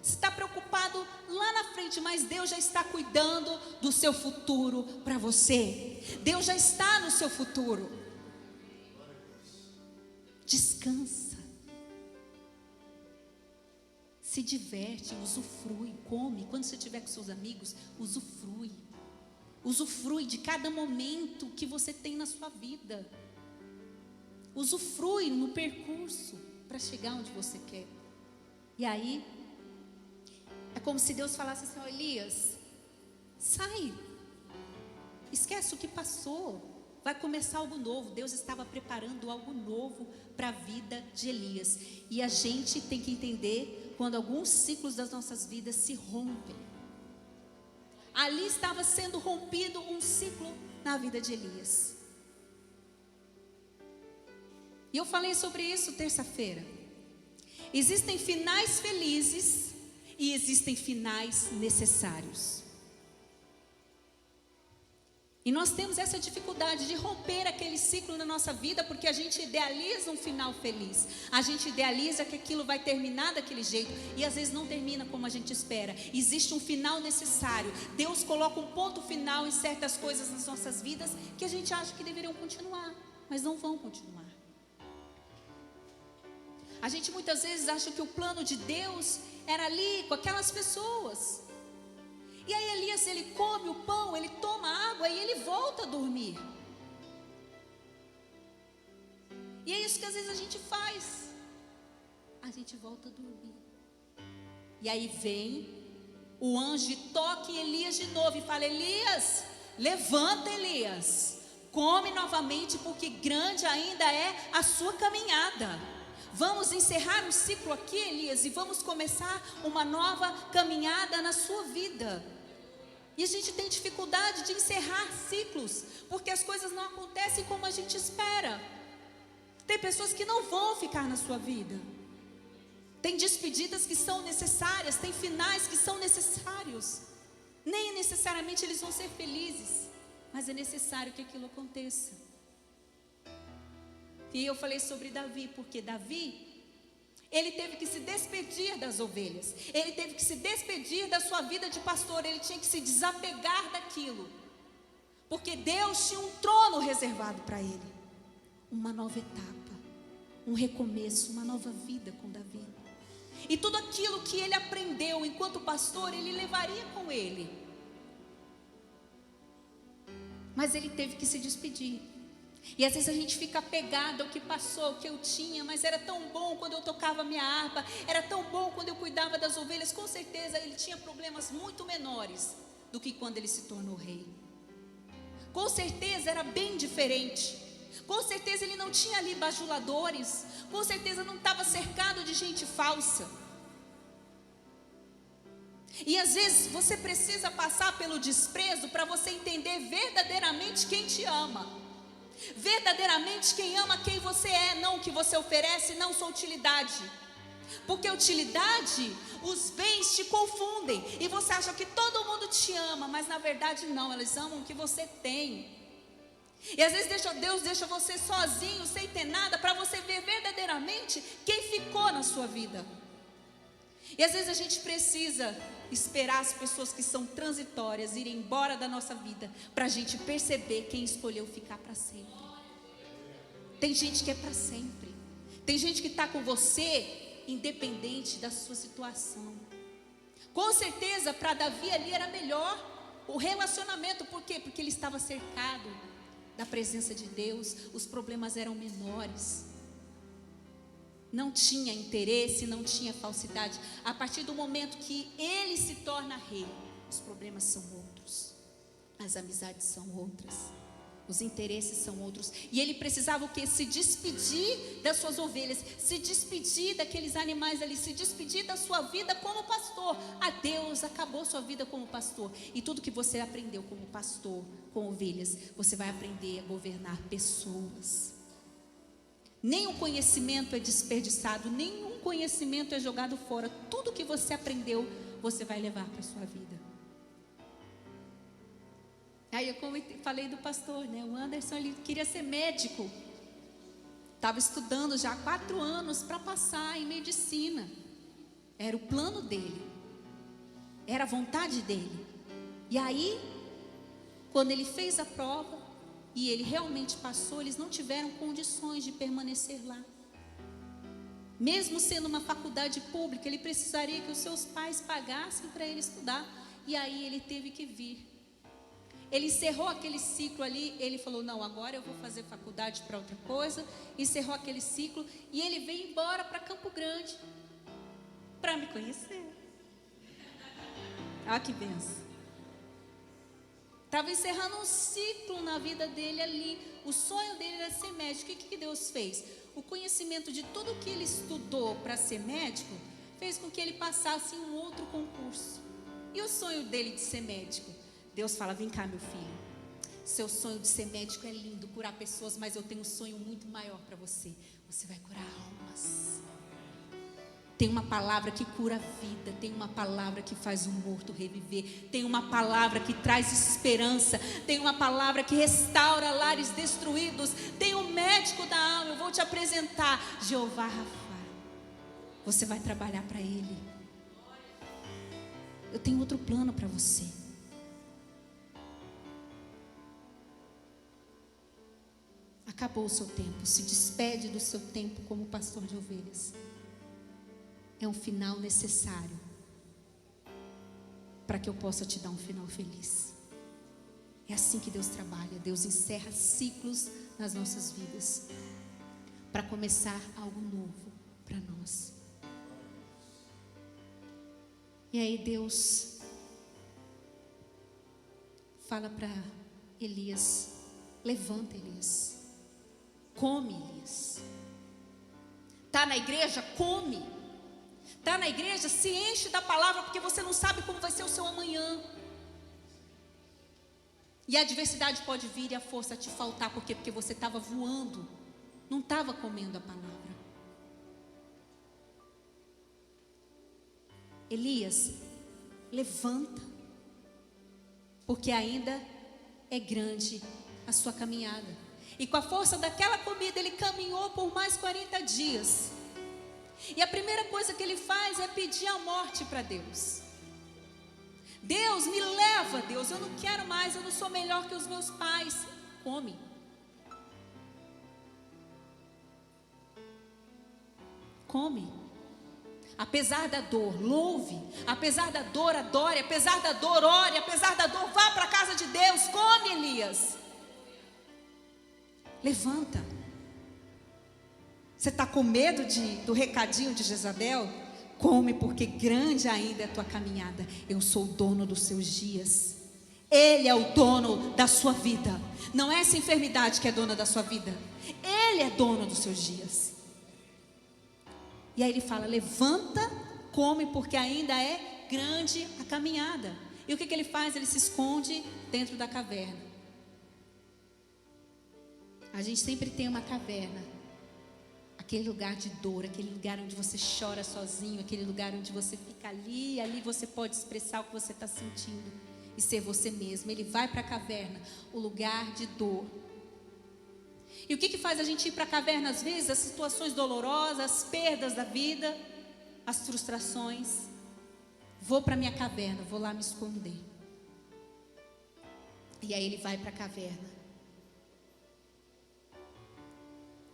Você está preocupado lá na frente, mas Deus já está cuidando do seu futuro para você. Deus já está no seu futuro. Descansa. Se diverte, usufrui, come. Quando você estiver com seus amigos, usufrui. Usufrui de cada momento que você tem na sua vida. Usufrui no percurso para chegar onde você quer. E aí, é como se Deus falasse assim: ó, Elias, sai, esquece o que passou, vai começar algo novo. Deus estava preparando algo novo para a vida de Elias. E a gente tem que entender quando alguns ciclos das nossas vidas se rompem. Ali estava sendo rompido um ciclo na vida de Elias. E eu falei sobre isso terça-feira. Existem finais felizes e existem finais necessários. E nós temos essa dificuldade de romper aquele ciclo na nossa vida, porque a gente idealiza um final feliz. A gente idealiza que aquilo vai terminar daquele jeito, e às vezes não termina como a gente espera. Existe um final necessário. Deus coloca um ponto final em certas coisas nas nossas vidas que a gente acha que deveriam continuar, mas não vão continuar. A gente muitas vezes acha que o plano de Deus era ali com aquelas pessoas. E aí Elias, ele come o pão, ele toma água e ele volta a dormir. E é isso que às vezes a gente faz. A gente volta a dormir. E aí vem o anjo e toca em Elias de novo e fala: Elias, levanta, Elias, come novamente, porque grande ainda é a sua caminhada. Vamos encerrar um ciclo aqui, Elias, e vamos começar uma nova caminhada na sua vida. E a gente tem dificuldade de encerrar ciclos, porque as coisas não acontecem como a gente espera. Tem pessoas que não vão ficar na sua vida. Tem despedidas que são necessárias, tem finais que são necessários. Nem necessariamente eles vão ser felizes, mas é necessário que aquilo aconteça. E eu falei sobre Davi, porque Davi, ele teve que se despedir das ovelhas, ele teve que se despedir da sua vida de pastor, ele tinha que se desapegar daquilo, porque Deus tinha um trono reservado para ele, uma nova etapa, um recomeço, uma nova vida com Davi. E tudo aquilo que ele aprendeu enquanto pastor, ele levaria com ele, mas ele teve que se despedir. E às vezes a gente fica apegado ao que passou, ao que eu tinha, mas era tão bom quando eu tocava minha harpa, era tão bom quando eu cuidava das ovelhas. Com certeza ele tinha problemas muito menores do que quando ele se tornou rei. Com certeza era bem diferente. Com certeza ele não tinha ali bajuladores, com certeza não estava cercado de gente falsa. E às vezes você precisa passar pelo desprezo para você entender verdadeiramente quem te ama. Verdadeiramente quem ama quem você é, não o que você oferece, não sua utilidade. Porque utilidade, os bens te confundem e você acha que todo mundo te ama, mas na verdade não, eles amam o que você tem. E às vezes Deus deixa você sozinho, sem ter nada, para você ver verdadeiramente quem ficou na sua vida. E às vezes a gente precisa esperar as pessoas que são transitórias irem embora da nossa vida, para a gente perceber quem escolheu ficar para sempre. Tem gente que é para sempre. Tem gente que está com você independente da sua situação. Com certeza para Davi ali era melhor o relacionamento. Por quê? Porque ele estava cercado da presença de Deus. Os problemas eram menores. Não tinha interesse, não tinha falsidade. A partir do momento que ele se torna rei, os problemas são outros, as amizades são outras, os interesses são outros. E ele precisava o quê? Se despedir das suas ovelhas, se despedir daqueles animais ali, se despedir da sua vida como pastor. Adeus, acabou sua vida como pastor. E tudo que você aprendeu como pastor, com ovelhas, você vai aprender a governar pessoas. Nenhum conhecimento é desperdiçado, nenhum conhecimento é jogado fora. Tudo que você aprendeu, você vai levar para a sua vida. Aí eu falei do pastor, né? O Anderson, ele queria ser médico. Estava estudando já há 4 anos para passar em medicina. Era o plano dele. Era a vontade dele. E aí, quando ele fez a prova e ele realmente passou, eles não tiveram condições de permanecer lá. Mesmo sendo uma faculdade pública, ele precisaria que os seus pais pagassem para ele estudar. E aí ele teve que vir. Ele encerrou aquele ciclo ali, ele falou, não, agora eu vou fazer faculdade para outra coisa. Encerrou aquele ciclo e ele veio embora para Campo Grande para me conhecer. Olha que benção. Estava encerrando um ciclo na vida dele ali. O sonho dele era ser médico. O que Deus fez? O conhecimento de tudo que ele estudou para ser médico fez com que ele passasse em um outro concurso. E o sonho dele de ser médico? Deus fala, vem cá, meu filho. Seu sonho de ser médico é lindo, curar pessoas, mas eu tenho um sonho muito maior para você. Você vai curar almas. Tem uma palavra que cura a vida, tem uma palavra que faz o morto reviver, tem uma palavra que traz esperança, tem uma palavra que restaura lares destruídos, tem um médico da alma. Eu vou te apresentar, Jeová Rafa. Você vai trabalhar para Ele. Eu tenho outro plano para você. Acabou o seu tempo, se despede do seu tempo como pastor de ovelhas. É um final necessário para que eu possa te dar um final feliz. É assim que Deus trabalha. Deus encerra ciclos nas nossas vidas para começar algo novo para nós. E aí Deus fala para Elias, levanta, Elias, come, Elias. Está na igreja? Come. Está na igreja? Se enche da palavra, porque você não sabe como vai ser o seu amanhã. E a adversidade pode vir e a força te faltar. Por quê? Porque você estava voando, não estava comendo a palavra. Elias, levanta, porque ainda é grande a sua caminhada. E com a força daquela comida ele caminhou por mais 40 dias. E a primeira coisa que ele faz é pedir a morte para Deus. Deus, me leva, Deus, eu não quero mais, eu não sou melhor que os meus pais. Come. Come. Apesar da dor, louve. Apesar da dor, adore. Apesar da dor, ore. Apesar da dor, vá para a casa de Deus. Come, Elias. Levanta. Você está com medo do recadinho de Jezabel? Come, porque grande ainda é a tua caminhada. Eu sou o dono dos seus dias. Ele é o dono da sua vida. Não é essa enfermidade que é dona da sua vida. Ele é dono dos seus dias. E aí ele fala, levanta, come, porque ainda é grande a caminhada. E o que ele faz? Ele se esconde dentro da caverna. A gente sempre tem uma caverna. Aquele lugar de dor, aquele lugar onde você chora sozinho, aquele lugar onde você fica ali, ali você pode expressar o que você está sentindo e ser você mesmo. Ele vai para a caverna, o lugar de dor. E o que faz a gente ir para a caverna às vezes? As situações dolorosas, as perdas da vida, as frustrações. Vou para a minha caverna, vou lá me esconder. E aí ele vai para a caverna.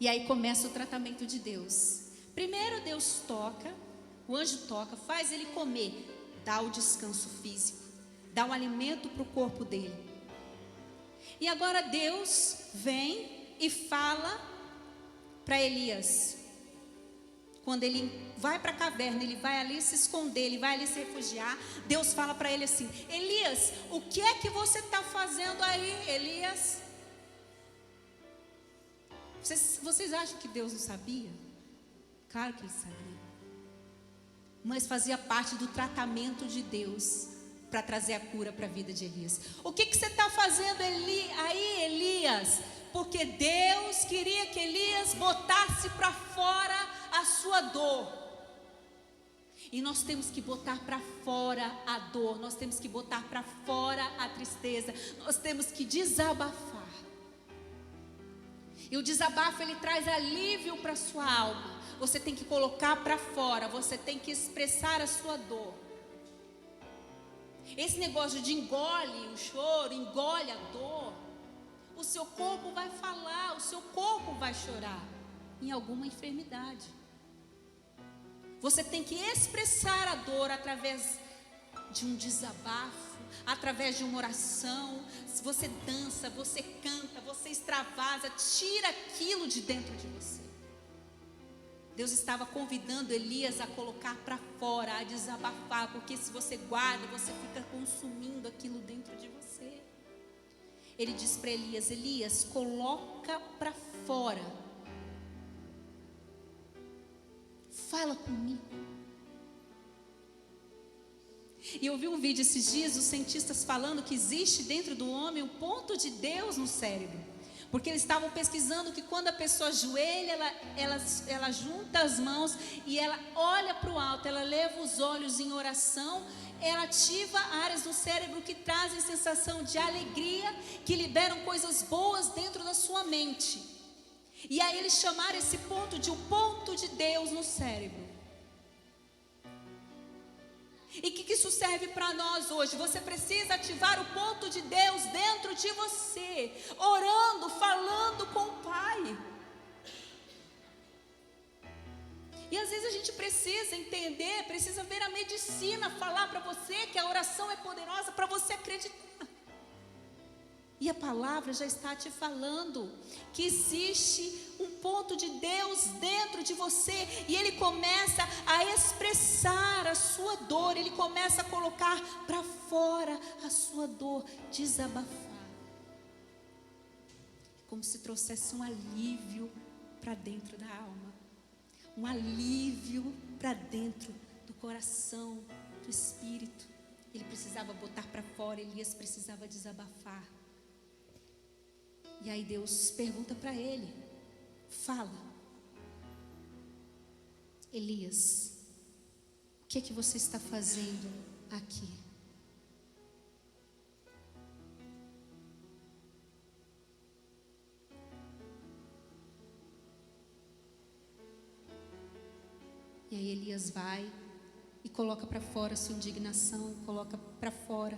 E aí começa o tratamento de Deus. Primeiro Deus toca, o anjo toca, faz ele comer, dá o descanso físico, dá um alimento para o corpo dele. E agora Deus vem e fala para Elias. Quando ele vai para a caverna, ele vai ali se esconder, ele vai ali se refugiar. Deus fala para ele assim, Elias, o que é que você está fazendo aí, Elias? Vocês acham que Deus não sabia? Claro que ele sabia. Mas fazia parte do tratamento de Deus para trazer a cura para a vida de Elias. O que você está fazendo aí, Elias? Porque Deus queria que Elias botasse para fora a sua dor. E nós temos que botar para fora a dor, nós temos que botar para fora a tristeza, nós temos que desabafar. E o desabafo, ele traz alívio para a sua alma. Você tem que colocar para fora, você tem que expressar a sua dor. Esse negócio de engole o choro, engole a dor, o seu corpo vai falar, o seu corpo vai chorar em alguma enfermidade. Você tem que expressar a dor através de um desabafo, através de uma oração. Se você dança, você canta, você extravasa, tira aquilo de dentro de você. Deus estava convidando Elias a colocar para fora, a desabafar, porque se você guarda, você fica consumindo aquilo dentro de você. Ele diz para Elias: Elias, coloca para fora. Fala comigo. E eu vi um vídeo esses dias, os cientistas falando que existe dentro do homem um ponto de Deus no cérebro. Porque eles estavam pesquisando que quando a pessoa ajoelha, ela junta as mãos e ela olha para o alto, ela leva os olhos em oração, ela ativa áreas do cérebro que trazem sensação de alegria, que liberam coisas boas dentro da sua mente. E aí eles chamaram esse ponto de um ponto de Deus no cérebro. E o que isso serve para nós hoje? Você precisa ativar o ponto de Deus dentro de você, orando, falando com o Pai. E às vezes a gente precisa entender, precisa ver a medicina falar para você que a oração é poderosa para você acreditar. E a palavra já está te falando que existe um ponto de Deus dentro de você. E Ele começa a expressar a sua dor. Ele começa a colocar para fora a sua dor, desabafar. Como se trouxesse um alívio para dentro da alma. Um alívio para dentro do coração, do espírito. Ele precisava botar para fora, Elias precisava desabafar. E aí Deus pergunta para ele: fala, Elias, o que é que você está fazendo aqui? E aí Elias vai e coloca para fora a sua indignação, coloca para fora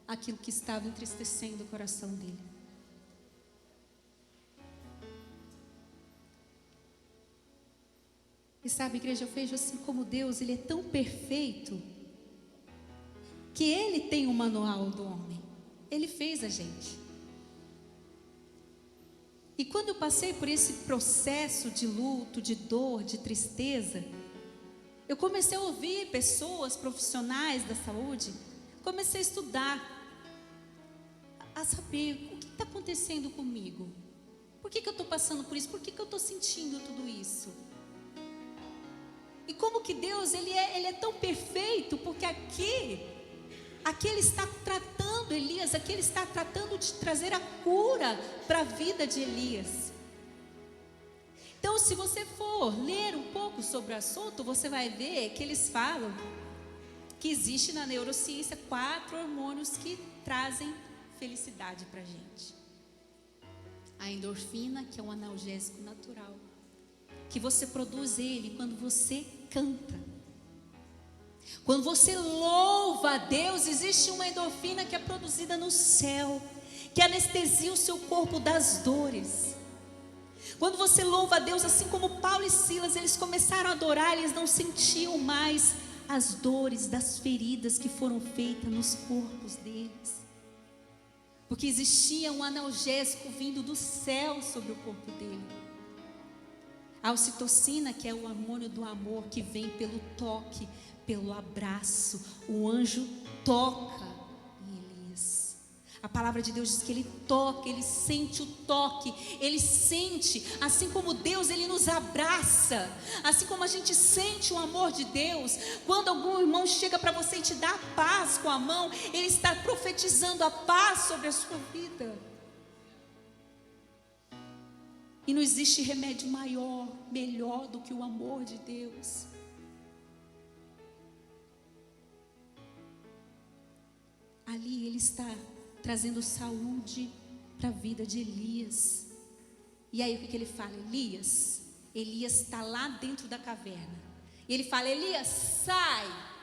aquilo que estava entristecendo o coração dele. E sabe, igreja, eu vejo assim como Deus, Ele é tão perfeito, que Ele tem o manual do homem. Ele fez a gente. E quando eu passei por esse processo de luto, de dor, de tristeza, eu comecei a ouvir pessoas, profissionais da saúde, comecei a estudar, a saber o que está acontecendo comigo. Por que eu estou passando por isso? Por que eu estou sentindo tudo isso? E como que Deus, Ele é tão perfeito, porque aqui Ele está tratando Elias, aqui Ele está tratando de trazer a cura para a vida de Elias. Então, se você for ler um pouco sobre o assunto, você vai ver que eles falam que existe na neurociência 4 hormônios que trazem felicidade para a gente. A endorfina, que é um analgésico natural, que você produz ele quando você canta. Quando você louva a Deus, existe uma endorfina que é produzida no céu, que anestesia o seu corpo das dores. Quando você louva a Deus, assim como Paulo e Silas, eles começaram a adorar, eles não sentiam mais as dores das feridas que foram feitas nos corpos deles, porque existia um analgésico vindo do céu sobre o corpo dele. A ocitocina, que é o hormônio do amor, que vem pelo toque, pelo abraço. O anjo toca em Elias. A palavra de Deus diz que ele toca, ele sente o toque, ele sente, assim como Deus, ele nos abraça, assim como a gente sente o amor de Deus. Quando algum irmão chega para você e te dá paz com a mão, ele está profetizando a paz sobre a sua vida. E não existe remédio maior, melhor do que o amor de Deus. ele está trazendo saúde para a vida de Elias. E aí o que ele fala? Elias está lá dentro da caverna. E ele fala: Elias, sai.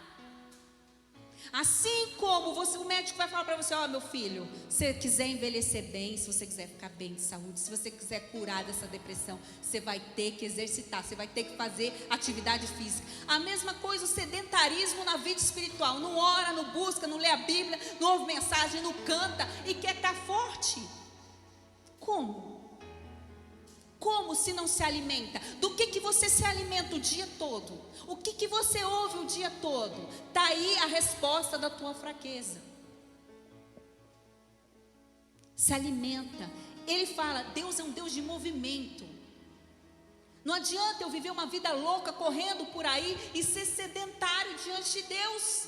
Assim como o médico vai falar para você: ó, meu filho, se você quiser envelhecer bem, se você quiser ficar bem de saúde, se você quiser curar dessa depressão, você vai ter que exercitar, você vai ter que fazer atividade física. A mesma coisa o sedentarismo na vida espiritual. Não ora, não busca, não lê a Bíblia, não ouve mensagem, não canta e quer estar forte. Como? Como se não se alimenta? Do que você se alimenta o dia todo? O que você ouve o dia todo? Está aí a resposta da tua fraqueza. Se alimenta. Ele fala: Deus é um Deus de movimento. Não adianta eu viver uma vida louca correndo por aí e ser sedentário diante de Deus.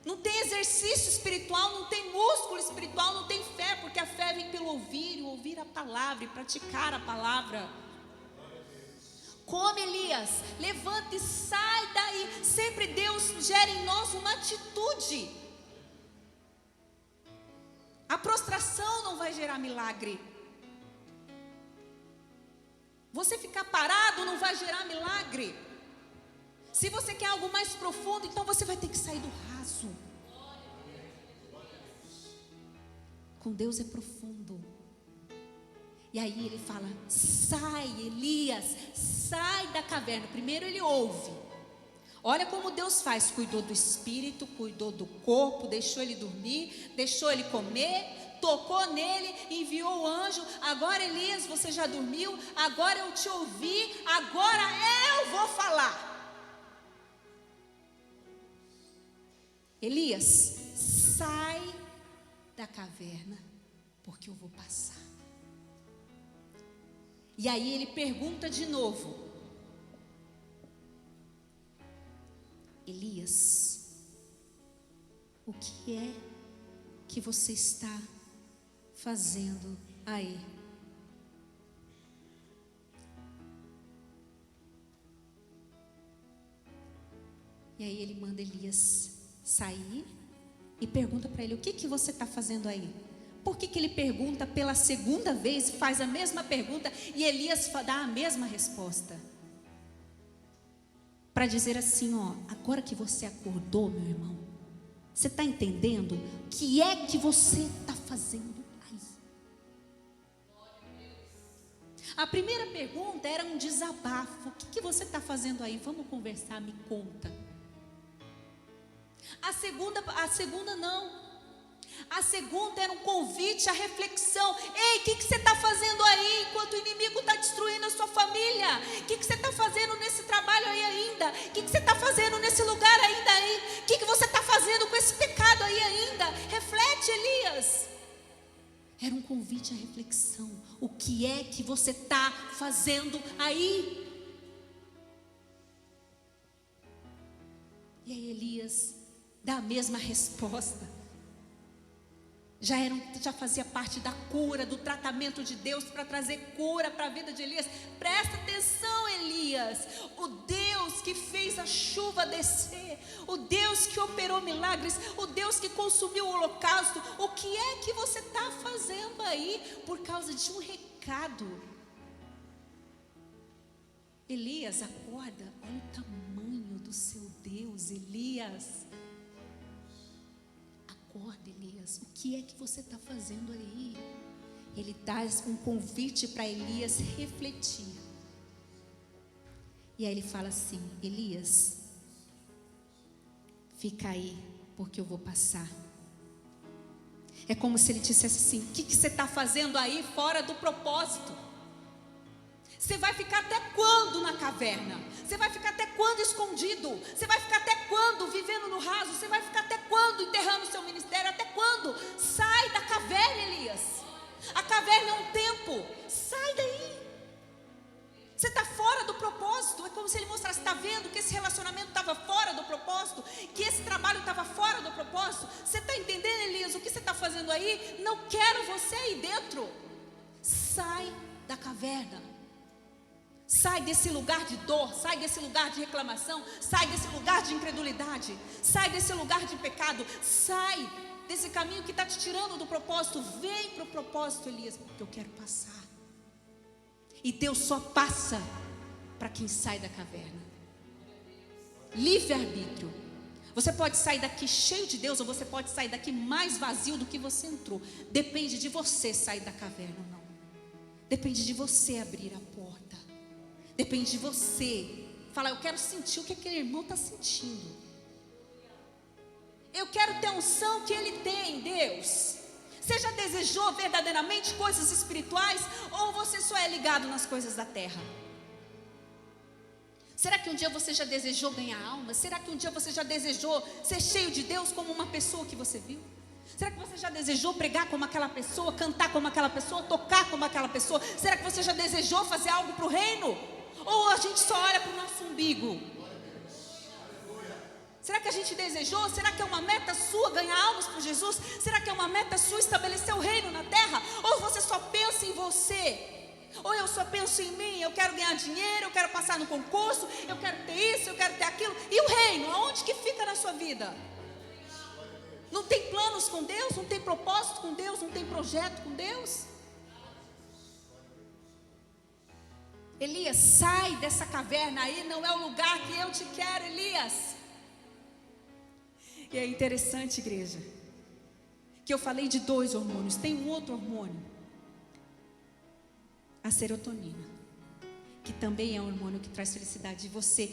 Não tem exercício espiritual, não tem músculo espiritual, não tem fé, porque a fé vem pelo ouvir, e ouvir a palavra e praticar a palavra. Come, Elias, levanta e sai daí. Sempre Deus gera em nós uma atitude. A prostração não vai gerar milagre. Você ficar parado não vai gerar milagre. Se você quer algo mais profundo, então você vai ter que sair do raso. Com Deus é profundo. E aí ele fala: sai, Elias, sai da caverna. Primeiro ele ouve. Olha como Deus faz: cuidou do espírito, cuidou do corpo, deixou ele dormir, deixou ele comer, tocou nele, enviou o anjo. Agora, Elias, você já dormiu, agora eu te ouvi, agora eu vou falar. Elias, sai da caverna, porque eu vou passar. E aí ele pergunta de novo: Elias, o que é que você está fazendo aí? E aí ele manda Elias sair e pergunta para ele: o que você está fazendo aí? Por que ele pergunta pela segunda vez, faz a mesma pergunta, e Elias dá a mesma resposta? Para dizer assim: ó, agora que você acordou, meu irmão, você está entendendo o que é que você está fazendo aí? A primeira pergunta era um desabafo: o que você está fazendo aí? Vamos conversar, me conta. A segunda não. A segunda era um convite à reflexão. Ei, o que você está fazendo aí enquanto o inimigo está destruindo a sua família? O que você está fazendo nesse trabalho aí ainda? O que você está fazendo nesse lugar ainda aí? O que você está fazendo com esse pecado aí ainda? Reflete, Elias. Era um convite à reflexão. O que é que você está fazendo aí? E aí Elias dá a mesma resposta. Já fazia parte da cura, do tratamento de Deus para trazer cura para a vida de Elias. Presta atenção, Elias. O Deus que fez a chuva descer, o Deus que operou milagres, o Deus que consumiu o holocausto. O que é que você está fazendo aí por causa de um recado? Elias, acorda. Olha o tamanho do seu Deus, Elias. Acorda, Elias, o que é que você está fazendo aí? Ele dá um convite para Elias refletir. E aí ele fala assim: Elias, fica aí, porque eu vou passar. É como se ele dissesse assim: o que você está fazendo aí fora do propósito? Você vai ficar até quando na caverna? Você vai ficar até quando escondido? Você vai ficar até quando vivendo no raso? Você vai ficar até quando enterrando o seu ministério? Até quando? Sai da caverna, Elias. A caverna é um tempo. Sai daí. Você está fora do propósito. É como se ele mostrasse: está vendo que esse relacionamento estava fora do propósito? Que esse trabalho estava fora do propósito? Você está entendendo, Elias, o que você está fazendo aí? Não quero você aí dentro. Sai da caverna. Sai desse lugar de dor, sai desse lugar de reclamação, sai desse lugar de incredulidade, sai desse lugar de pecado, sai. desse caminho que está te tirando do propósito. Vem para o propósito, Elias, porque eu quero passar. E Deus só passa para quem sai da caverna. Livre-arbítrio. Você pode sair daqui cheio de Deus, ou você pode sair daqui mais vazio do que você entrou. Depende de você sair da caverna ou não. Depende de você abrir a porta. Depende de você falar, eu quero sentir o que aquele irmão está sentindo. Eu quero ter a unção que ele tem, Deus. Você já desejou verdadeiramente coisas espirituais, ou você só é ligado nas coisas da terra? Será que um dia você já desejou ganhar alma? Será que um dia você já desejou ser cheio de Deus como uma pessoa que você viu? Será que você já desejou pregar como aquela pessoa, cantar como aquela pessoa, tocar como aquela pessoa? Será que você já desejou fazer algo para o reino? Ou a gente só olha para o nosso umbigo? Será que a gente desejou? Será que é uma meta sua ganhar almas para Jesus? Será que é uma meta sua estabelecer o reino na terra? Ou você só pensa em você? Ou eu só penso em mim, eu quero ganhar dinheiro, eu quero passar no concurso, eu quero ter isso, eu quero ter aquilo. E o reino, aonde que fica na sua vida? Não tem planos com Deus? Não tem propósito com Deus? Não tem projeto com Deus? Elias, sai dessa caverna aí, não é o lugar que eu te quero, Elias. E é interessante, igreja, que eu falei de 2 hormônios, tem um outro hormônio, a serotonina, que também é um hormônio que traz felicidade. E você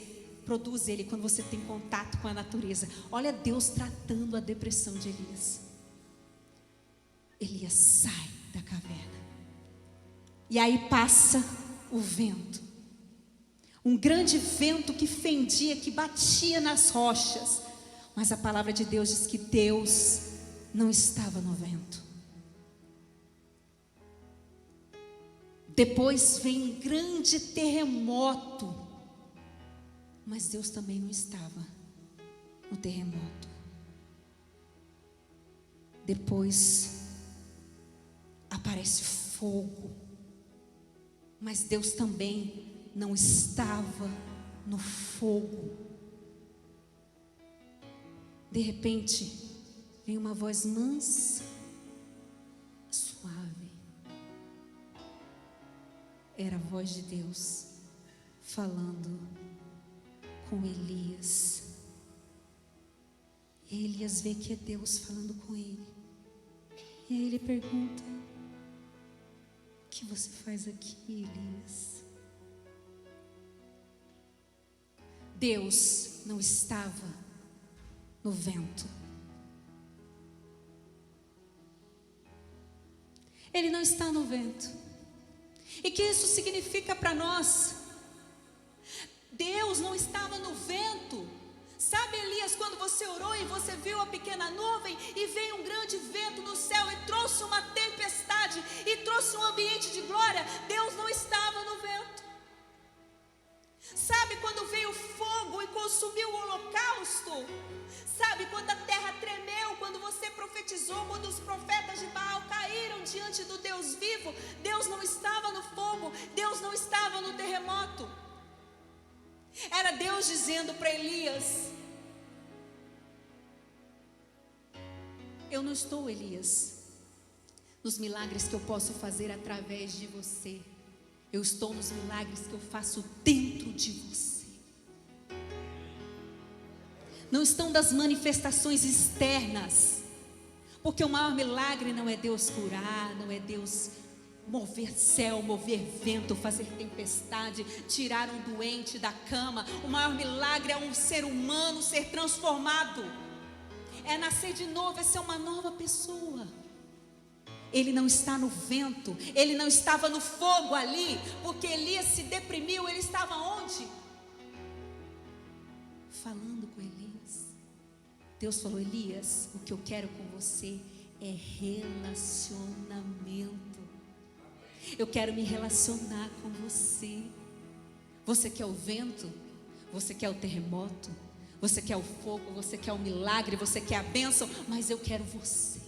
produz ele quando você tem contato com a natureza. Olha Deus tratando a depressão de Elias. Elias sai da caverna. E aí passa o vento. Um grande vento que fendia, que batia nas rochas. Mas a palavra de Deus diz que Deus não estava no vento. Depois vem um grande terremoto, mas Deus também não estava no terremoto. Depois aparece fogo, mas Deus também não estava no fogo. De repente, vem uma voz mansa, suave. Era a voz de Deus falando com Elias. E Elias vê que é Deus falando com ele. E aí ele pergunta: o que você faz aqui, Elias? Deus não estava no vento. Ele não está no vento. E que isso significa para nós? Deus não estava no vento. Sabe, Elias, quando você orou e você viu a pequena nuvem e veio um grande vento no céu e trouxe uma tempestade e trouxe um ambiente de glória? Deus não estava no vento. Sabe quando veio fogo e consumiu o holocausto? Sabe quando a terra tremeu, quando você profetizou, quando os profetas de Baal caíram diante do Deus vivo? Deus não estava no fogo, Deus não estava no terremoto. Era Deus dizendo para Elias: eu não estou, Elias, nos milagres que eu posso fazer através de você. Eu estou nos milagres que eu faço dentro de você. Não estão das manifestações externas, porque o maior milagre não é Deus curar, não é Deus mover céu, mover vento, fazer tempestade, tirar um doente da cama. O maior milagre é um ser humano ser transformado, é nascer de novo, é ser uma nova pessoa. Ele não está no vento, ele não estava no fogo ali, porque Elias se deprimiu. Ele estava onde? Falando com Elias. Deus falou: Elias, o que eu quero com você é relacionamento. Eu quero me relacionar com você. Você quer o vento? Você quer o terremoto? Você quer o fogo? Você quer o milagre? Você quer a bênção? Mas eu quero você.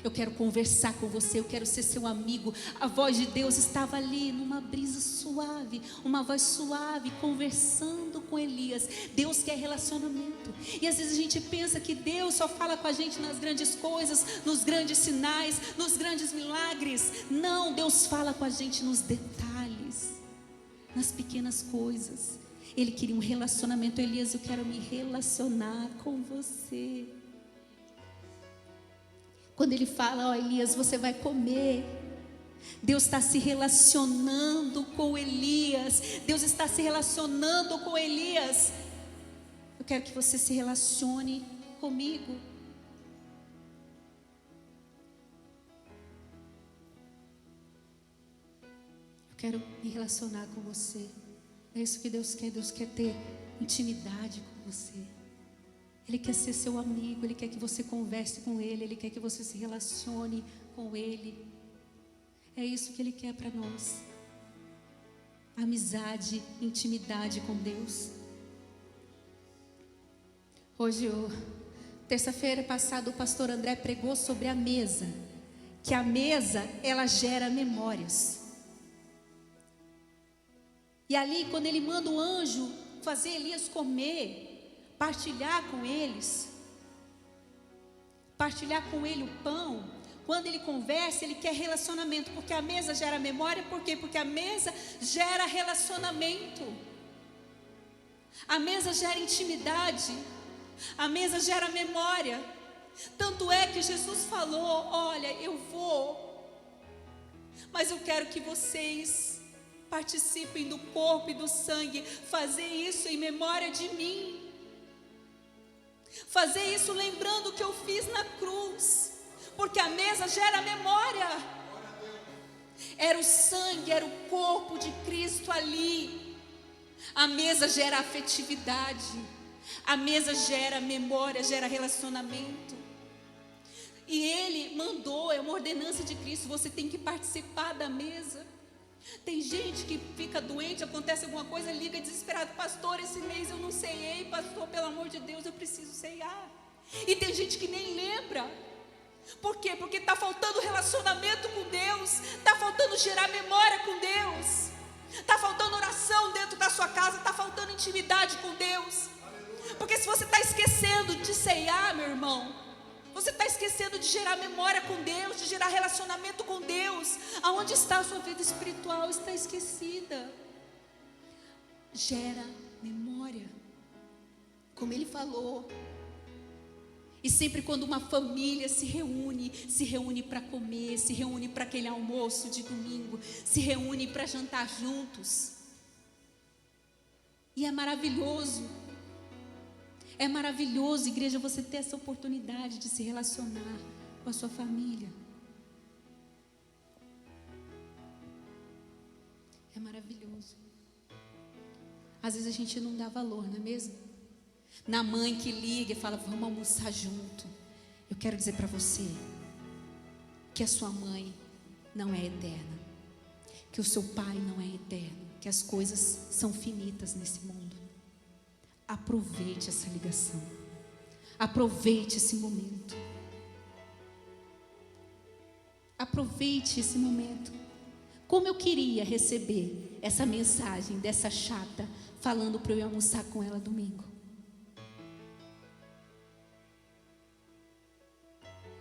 Eu quero conversar com você, eu quero ser seu amigo. A voz de Deus estava ali, numa brisa suave, uma voz suave, conversando com Elias. Deus quer relacionamento. E às vezes a gente pensa que Deus só fala com a gente nas grandes coisas, nos grandes sinais, nos grandes milagres. Não, Deus fala com a gente nos detalhes, nas pequenas coisas. Ele queria um relacionamento. Elias, eu quero me relacionar com você. Quando ele fala, ó Elias, você vai comer. Deus está se relacionando com Elias. Deus está se relacionando com Elias. Eu quero que você se relacione comigo. Eu quero me relacionar com você. É isso que Deus quer. Deus quer ter intimidade com você. Ele quer ser seu amigo, Ele quer que você converse com Ele, Ele quer que você se relacione com Ele. É isso que Ele quer para nós. Amizade, intimidade com Deus. Hoje, terça-feira passada, o pastor André pregou sobre a mesa. Que a mesa, ela gera memórias. E ali, quando ele manda o anjo fazer Elias comer, partilhar com ele o pão. Quando ele conversa, ele quer relacionamento, porque a mesa gera memória. Por quê? Porque a mesa gera relacionamento, a mesa gera intimidade, a mesa gera memória. Tanto é que Jesus falou: olha, eu vou, mas eu quero que vocês participem do corpo e do sangue. Fazer isso em memória de mim. Fazer isso lembrando o que eu fiz na cruz. Porque a mesa gera memória. Era o sangue, era o corpo de Cristo ali. A mesa gera afetividade. A mesa gera memória, gera relacionamento. E Ele mandou, é uma ordenança de Cristo, você tem que participar da mesa. Tem gente que fica doente, acontece alguma coisa, liga desesperado: pastor, esse mês eu não ceiei, pastor, pelo amor de Deus, eu preciso ceiar. E tem gente que nem lembra. Por quê? Porque está faltando relacionamento com Deus, está faltando gerar memória com Deus, está faltando oração dentro da sua casa, está faltando intimidade com Deus. Porque se você está esquecendo de ceiar, meu irmão, você está esquecendo de gerar memória com Deus, de gerar relacionamento com Deus. Aonde está a sua vida espiritual? Está esquecida. Gera memória, como ele falou. E sempre quando uma família se reúne para comer, se reúne para aquele almoço de domingo, se reúne para jantar juntos. E é maravilhoso. É maravilhoso, igreja, você ter essa oportunidade de se relacionar com a sua família. É maravilhoso. Às vezes a gente não dá valor, não é mesmo? Na mãe que liga e fala: vamos almoçar junto. Eu quero dizer para você que a sua mãe não é eterna, que o seu pai não é eterno, que as coisas são finitas nesse mundo. Aproveite essa ligação. Aproveite esse momento. Aproveite esse momento. Como eu queria receber essa mensagem dessa chata falando para eu ir almoçar com ela domingo.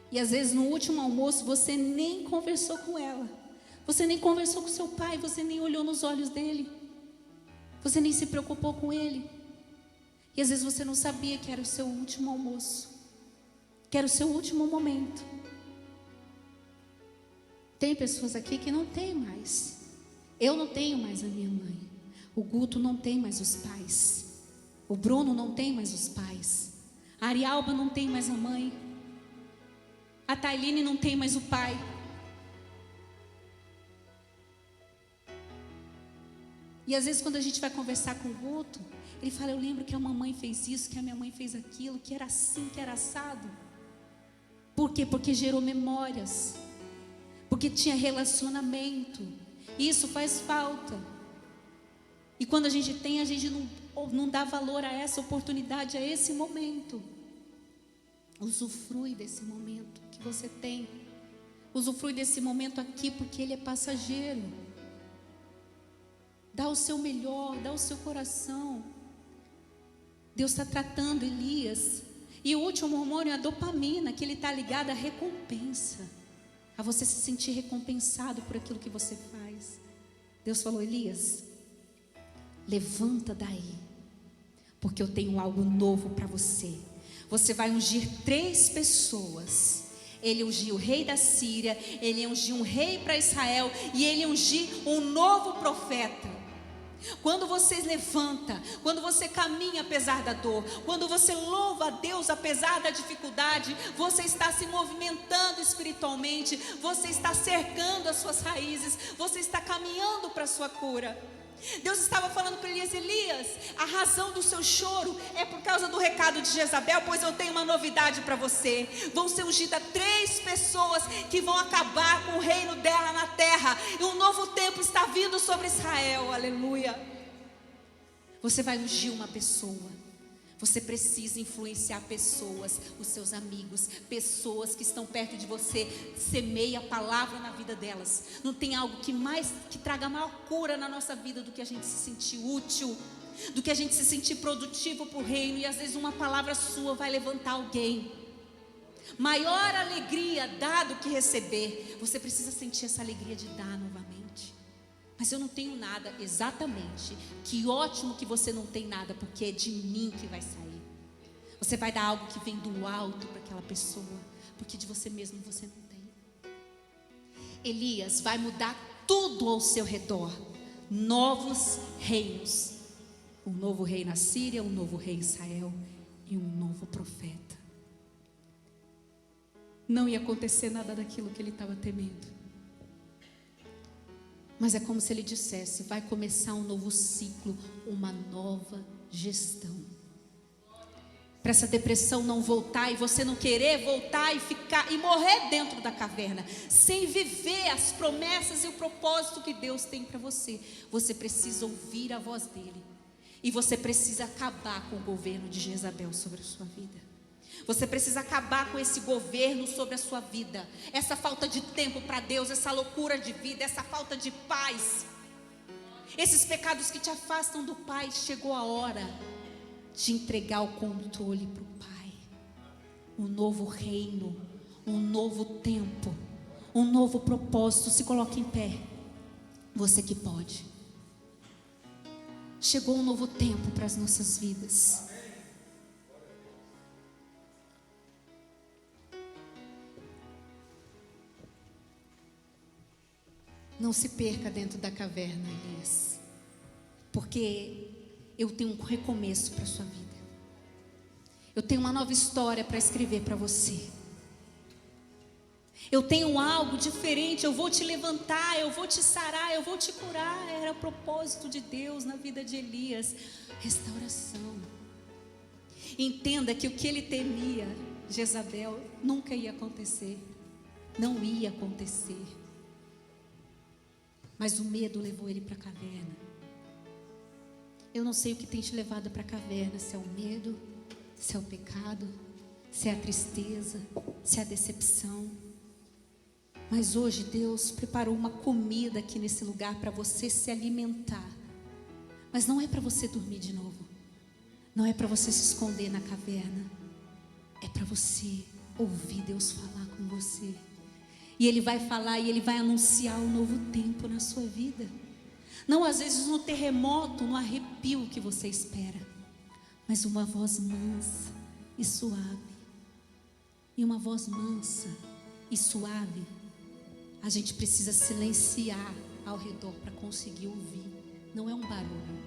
E às vezes no último almoço você nem conversou com ela. Você nem conversou com seu pai, você nem olhou nos olhos dele. Você nem se preocupou com ele. E às vezes você não sabia que era o seu último almoço, que era o seu último momento. Tem pessoas aqui que não tem mais. Eu não tenho mais a minha mãe. O Guto não tem mais os pais. O Bruno não tem mais os pais. A Arialba não tem mais a mãe. A Tailine não tem mais o pai. E às vezes quando a gente vai conversar com o Guto, ele fala: eu lembro que a mamãe fez isso, que a minha mãe fez aquilo, que era assim, que era assado. Por quê? Porque gerou memórias. Porque tinha relacionamento. Isso faz falta. E quando a gente tem, a gente não dá valor a essa oportunidade, a esse momento. Usufrui desse momento que você tem. Usufrui desse momento aqui, porque ele é passageiro. Dá o seu melhor, dá o seu coração. Deus está tratando Elias. E o último hormônio é a dopamina, que ele está ligado à recompensa, a você se sentir recompensado por aquilo que você faz. Deus falou: Elias, levanta daí, porque eu tenho algo novo para você. Você vai ungir 3 pessoas. Ele ungiu o rei da Síria, ele ungiu um rei para Israel, e ele ungiu um novo profeta. Quando você levanta, quando você caminha apesar da dor, quando você louva a Deus apesar da dificuldade, você está se movimentando espiritualmente, você está cercando as suas raízes, você está caminhando para a sua cura. Deus estava falando para Elias: Elias, a razão do seu choro é por causa do recado de Jezabel, pois eu tenho uma novidade para você. Vão ser ungidas 3 pessoas que vão acabar com o reino dela na terra, e um novo tempo está vindo sobre Israel. Aleluia. Você vai ungir uma pessoa. Você precisa influenciar pessoas, os seus amigos, pessoas que estão perto de você. Semeie a palavra na vida delas. Não tem algo que traga maior cura na nossa vida do que a gente se sentir útil, do que a gente se sentir produtivo para o reino. E às vezes uma palavra sua vai levantar alguém. Maior alegria dar do que receber. Você precisa sentir essa alegria de dar novamente. Mas eu não tenho nada. Exatamente. Que ótimo que você não tem nada, porque é de mim que vai sair. Você vai dar algo que vem do alto para aquela pessoa, porque de você mesmo você não tem. Elias vai mudar tudo ao seu redor. Novos reinos. Um novo rei na Síria, um novo rei em Israel e um novo profeta. Não ia acontecer nada daquilo que ele estava temendo. Mas é como se ele dissesse: vai começar um novo ciclo, uma nova gestão. Para essa depressão não voltar, e você não querer voltar e ficar e morrer dentro da caverna, sem viver as promessas e o propósito que Deus tem para você. Você precisa ouvir a voz dele. E você precisa acabar com o governo de Jezabel sobre a sua vida. Você precisa acabar com esse governo sobre a sua vida. Essa falta de tempo para Deus, essa loucura de vida, essa falta de paz. Esses pecados que te afastam do Pai. Chegou a hora de entregar o controle para o Pai. Um novo reino, um novo tempo, um novo propósito. Se coloque em pé. Você que pode. Chegou um novo tempo para as nossas vidas. Não se perca dentro da caverna, Elias, porque eu tenho um recomeço para a sua vida. Eu tenho uma nova história para escrever para você. Eu tenho algo diferente. Eu vou te levantar, eu vou te sarar, eu vou te curar. Era o propósito de Deus na vida de Elias. Restauração. Entenda que o que ele temia, Jezabel, nunca ia acontecer. Não ia acontecer. Mas o medo levou ele para a caverna. Eu não sei o que tem te levado para a caverna. Se é o medo, se é o pecado, se é a tristeza, se é a decepção. Mas hoje Deus preparou uma comida aqui nesse lugar para você se alimentar. Mas não é para você dormir de novo. Não é para você se esconder na caverna. É para você ouvir Deus falar com você. E Ele vai falar e Ele vai anunciar um novo tempo na sua vida. Não às vezes no terremoto, no arrepio que você espera, mas uma voz mansa e suave. E uma voz mansa e suave, a gente precisa silenciar ao redor para conseguir ouvir. Não é um barulho,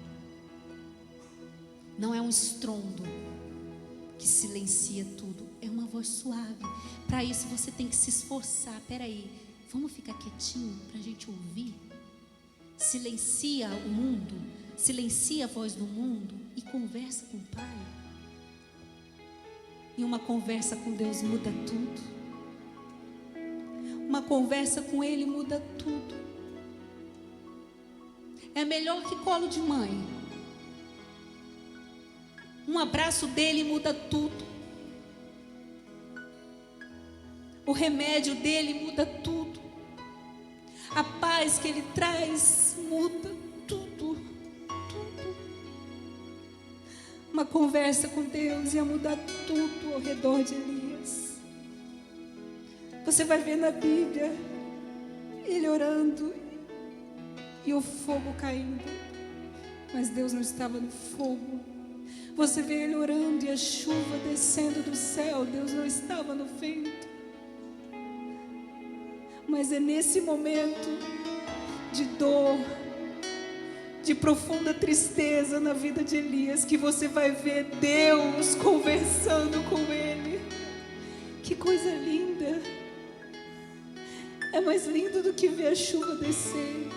não é um estrondo que silencia tudo, é uma voz suave. Para isso você tem que se esforçar. Peraí, vamos ficar quietinho para a gente ouvir. Silencia o mundo, silencia a voz do mundo e conversa com o Pai. E uma conversa com Deus muda tudo. Uma conversa com Ele muda tudo. É melhor que colo de mãe. Um abraço dele muda tudo. O remédio dele muda tudo. A paz que Ele traz muda tudo, tudo. Uma conversa com Deus ia mudar tudo ao redor de Elias. Você vai ver na Bíblia ele orando e o fogo caindo, mas Deus não estava no fogo. Você vê ele orando e a chuva descendo do céu, Deus não estava no vento. Mas é nesse momento de dor, de profunda tristeza na vida de Elias, que você vai ver Deus conversando com ele. Que coisa linda! É mais lindo do que ver a chuva descer.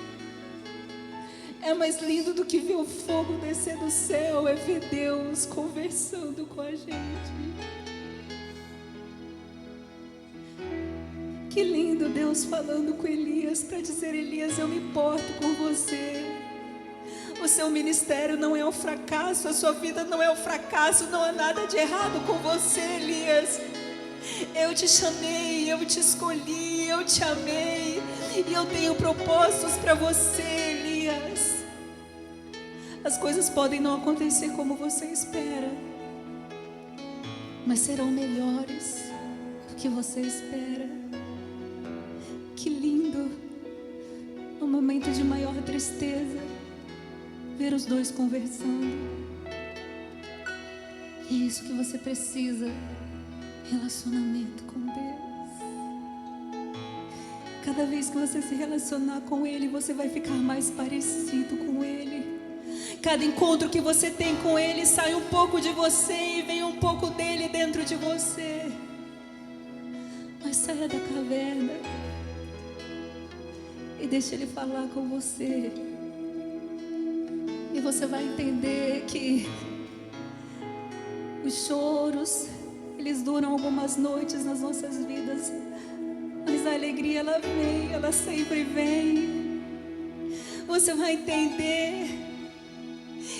É mais lindo do que ver o fogo descer do céu. É ver Deus conversando com a gente. Que lindo Deus falando com Elias para dizer: Elias, eu me importo com você. O seu ministério não é um fracasso, a sua vida não é um fracasso, não há nada de errado com você, Elias. Eu te chamei, eu te escolhi, eu te amei e eu tenho propósitos para você, Elias. As coisas podem não acontecer como você espera, mas serão melhores do que você espera. Que lindo, no momento de maior tristeza, ver os dois conversando. É isso que você precisa. Relacionamento com Deus. Cada vez que você se relacionar com Ele, você vai ficar mais parecido com Ele. Cada encontro que você tem com Ele, sai um pouco de você e vem um pouco dele dentro de você. Mas saia da caverna e deixe Ele falar com você. E você vai entender que os choros, eles duram algumas noites nas nossas vidas, mas a alegria, ela vem, ela sempre vem. Você vai entender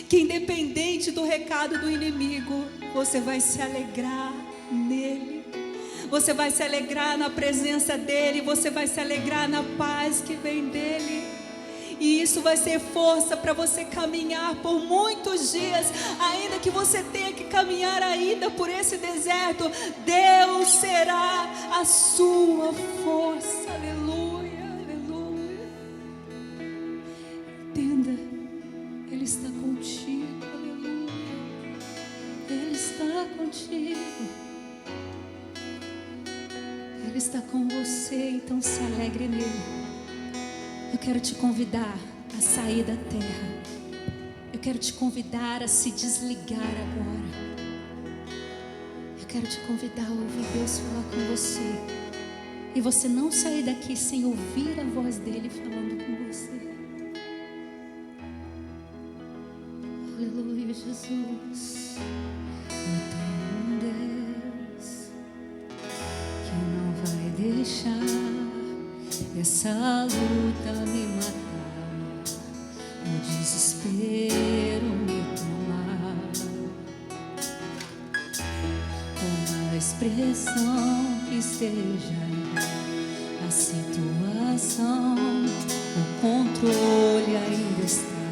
que independente do recado do inimigo, você vai se alegrar nele. Você vai se alegrar na presença dele, você vai se alegrar na paz que vem dele. E isso vai ser força para você caminhar por muitos dias. Ainda que você tenha que caminhar ainda por esse deserto, Deus será a sua força. Aleluia, aleluia. Entenda, Ele está contigo. Aleluia. Ele está contigo. Ele está com você, então se alegre nele. Eu quero te convidar a sair da terra. Eu quero te convidar a se desligar agora. Eu quero te convidar a ouvir Deus falar com você. E você não sair daqui sem ouvir a voz dele falando com você. Aleluia, Jesus. Eu tenho um Deus que não vai deixar essa luta me matar, o desespero me tomar. Com a expressão que esteja a situação, o controle ainda está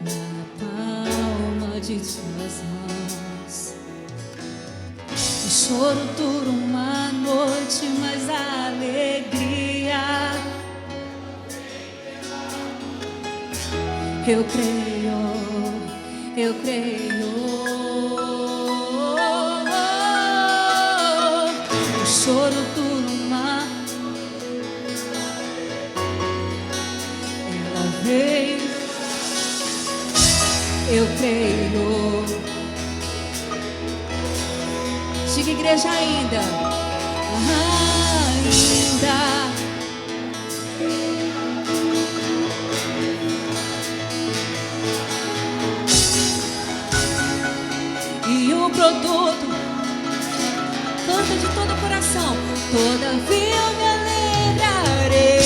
na palma de tuas mãos. O choro dura uma noite, mas a alegria, eu creio, eu creio. O choro dura uma, ela veio, eu creio. Diga, igreja, ainda. E o produto canta de todo o coração. Todavia eu me alegrarei.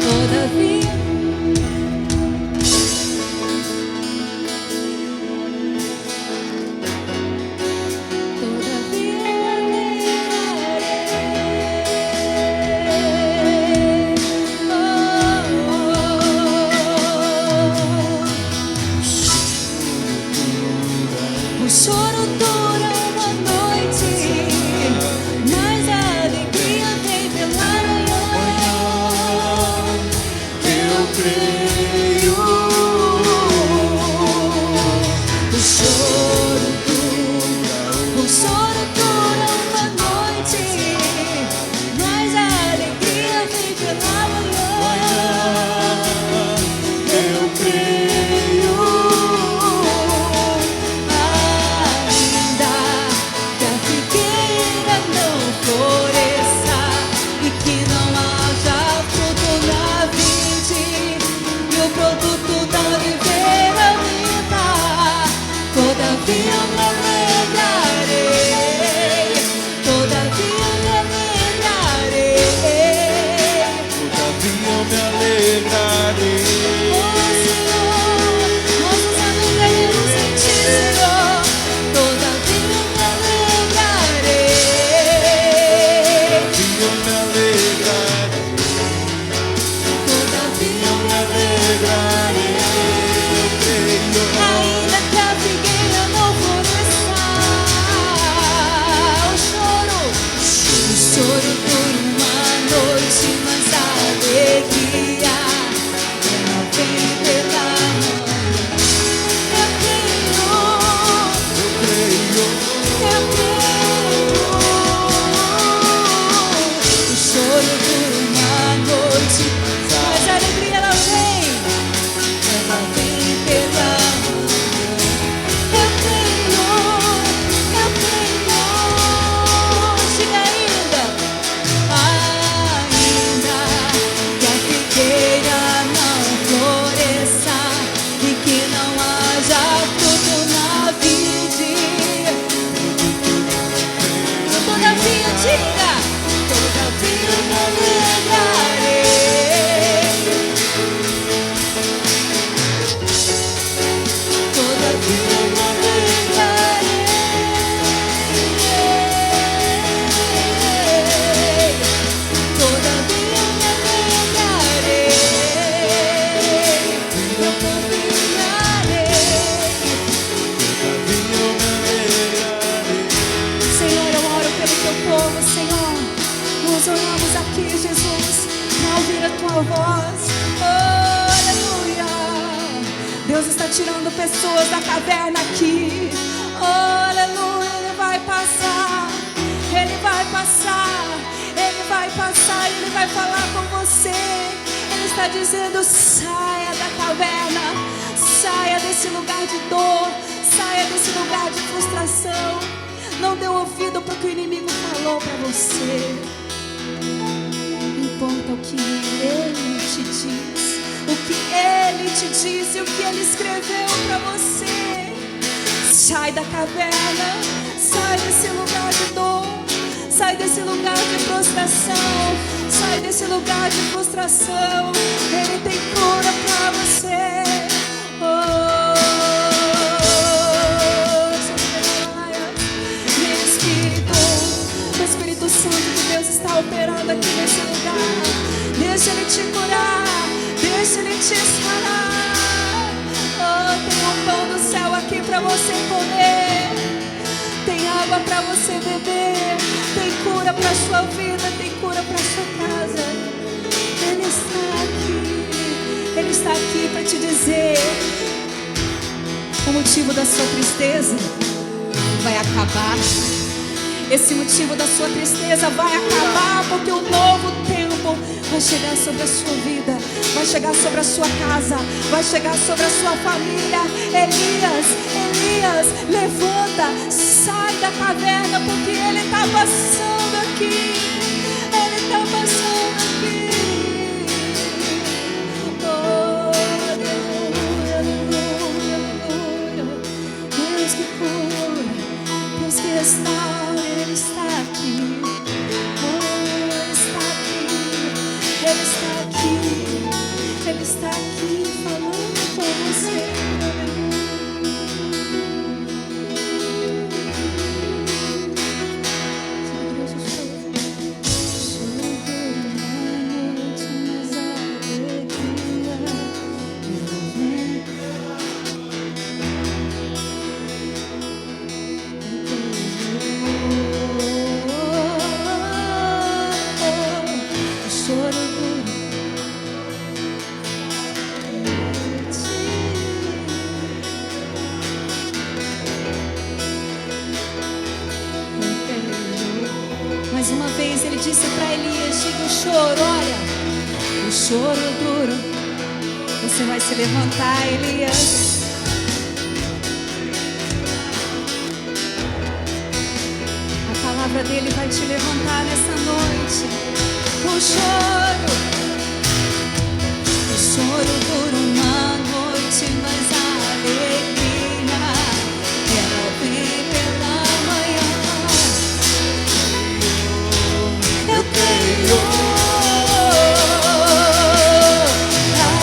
Todavia sua voz. Oh, aleluia. Deus está tirando pessoas da caverna aqui. Oh, aleluia. Ele vai passar. Ele vai passar. Ele vai passar. Ele vai falar com você. Ele está dizendo: saia da caverna. Saia desse lugar de dor. Saia desse lugar de frustração. Não dê ouvido para o que o inimigo falou para você. Importa o que Ele te diz, o que Ele te disse, o que Ele escreveu para você. Sai da caverna, sai desse lugar de dor, sai desse lugar de frustração, sai desse lugar de frustração. Ele tem cura para você. O Espírito Santo de Deus está operando aqui nesse lugar. Deixa Ele te curar, deixa Ele te sarar. Oh, tem um pão do céu aqui para você comer, tem água para você beber, tem cura para sua vida, tem cura para sua casa. Ele está aqui, Ele está aqui para te dizer: o motivo da sua tristeza vai acabar. Esse motivo da sua tristeza vai acabar, porque o novo tempo vai chegar sobre a sua vida, vai chegar sobre a sua casa, vai chegar sobre a sua família. Elias, levanta, sai da caverna, porque Ele está passando aqui. Ele está passando aqui. Oh, aleluia, aleluia, aleluia. Deus que cura, Deus que restaura. Ele está aqui, oh, Ele está aqui, Ele está aqui, Ele está aqui falando com você. Mais uma vez Ele disse para Elias: diga o choro, olha, o choro duro, você vai se levantar, Elias. A palavra dele vai te levantar nessa noite. O choro dura uma noite, mas a alegria ela vem pela manhã. Eu creio, ainda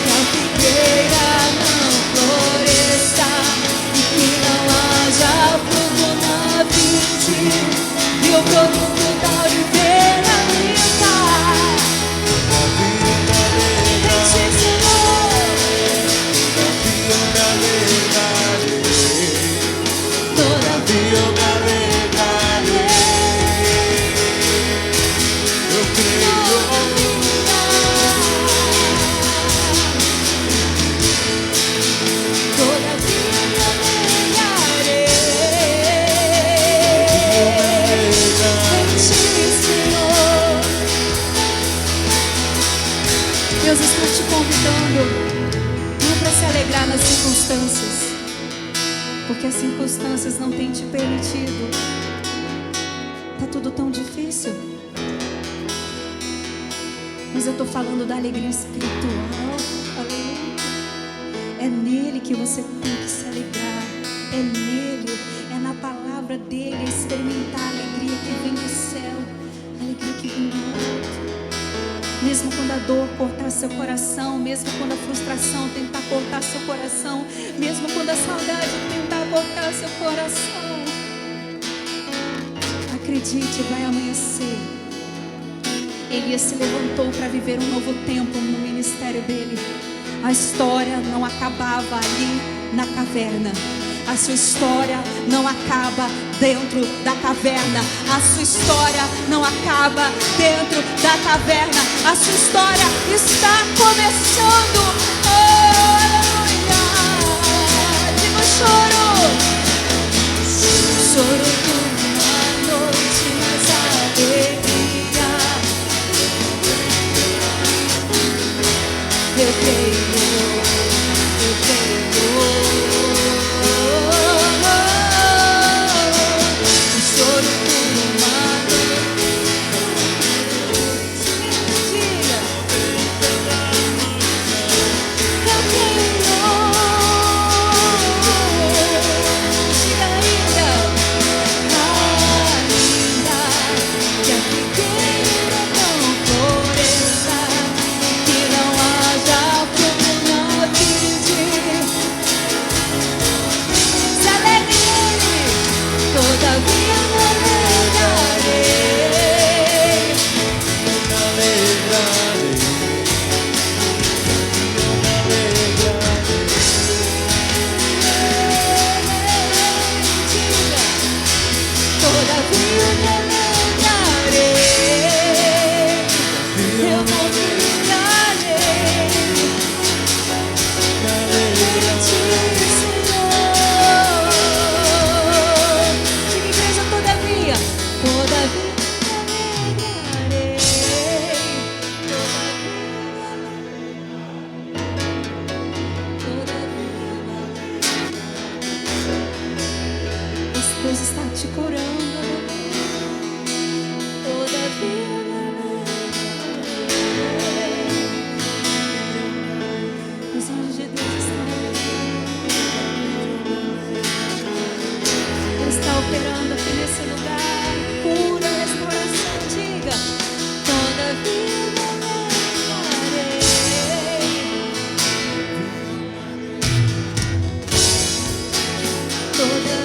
que a figueira não floresça e que não haja fruto na vide, e o produto da oliveira limpa. Todavia eu me alegrarei. Eu creio. Todavia eu me alegrarei em ti, Senhor. Deus está te convidando não para se alegrar nas circunstâncias, porque as circunstâncias não têm te permitido. Está tudo tão difícil. Mas eu estou falando da alegria espiritual. Aleluia. É nele que você tem que se alegrar. É nele, é na palavra dele, experimentar a alegria que vem do céu, a alegria que vem do alto. Mesmo quando a dor cortar seu coração, mesmo quando a frustração tentar cortar seu coração, mesmo quando a saudade tentar cortar seu coração, acredite, vai amanhecer. Elias se levantou para viver um novo tempo no ministério dele. A história não acabava ali na caverna. A sua história não acaba dentro da caverna. A sua história não acaba dentro da caverna. A sua história está começando. Aleluia. Diga o choro. Choro de uma noite, mas alegria. Eu creio. Deus está te curando. Os anjos de Deus estão Ele está operando aqui nesse lugar. Cura, restauração. Diga: todavia toda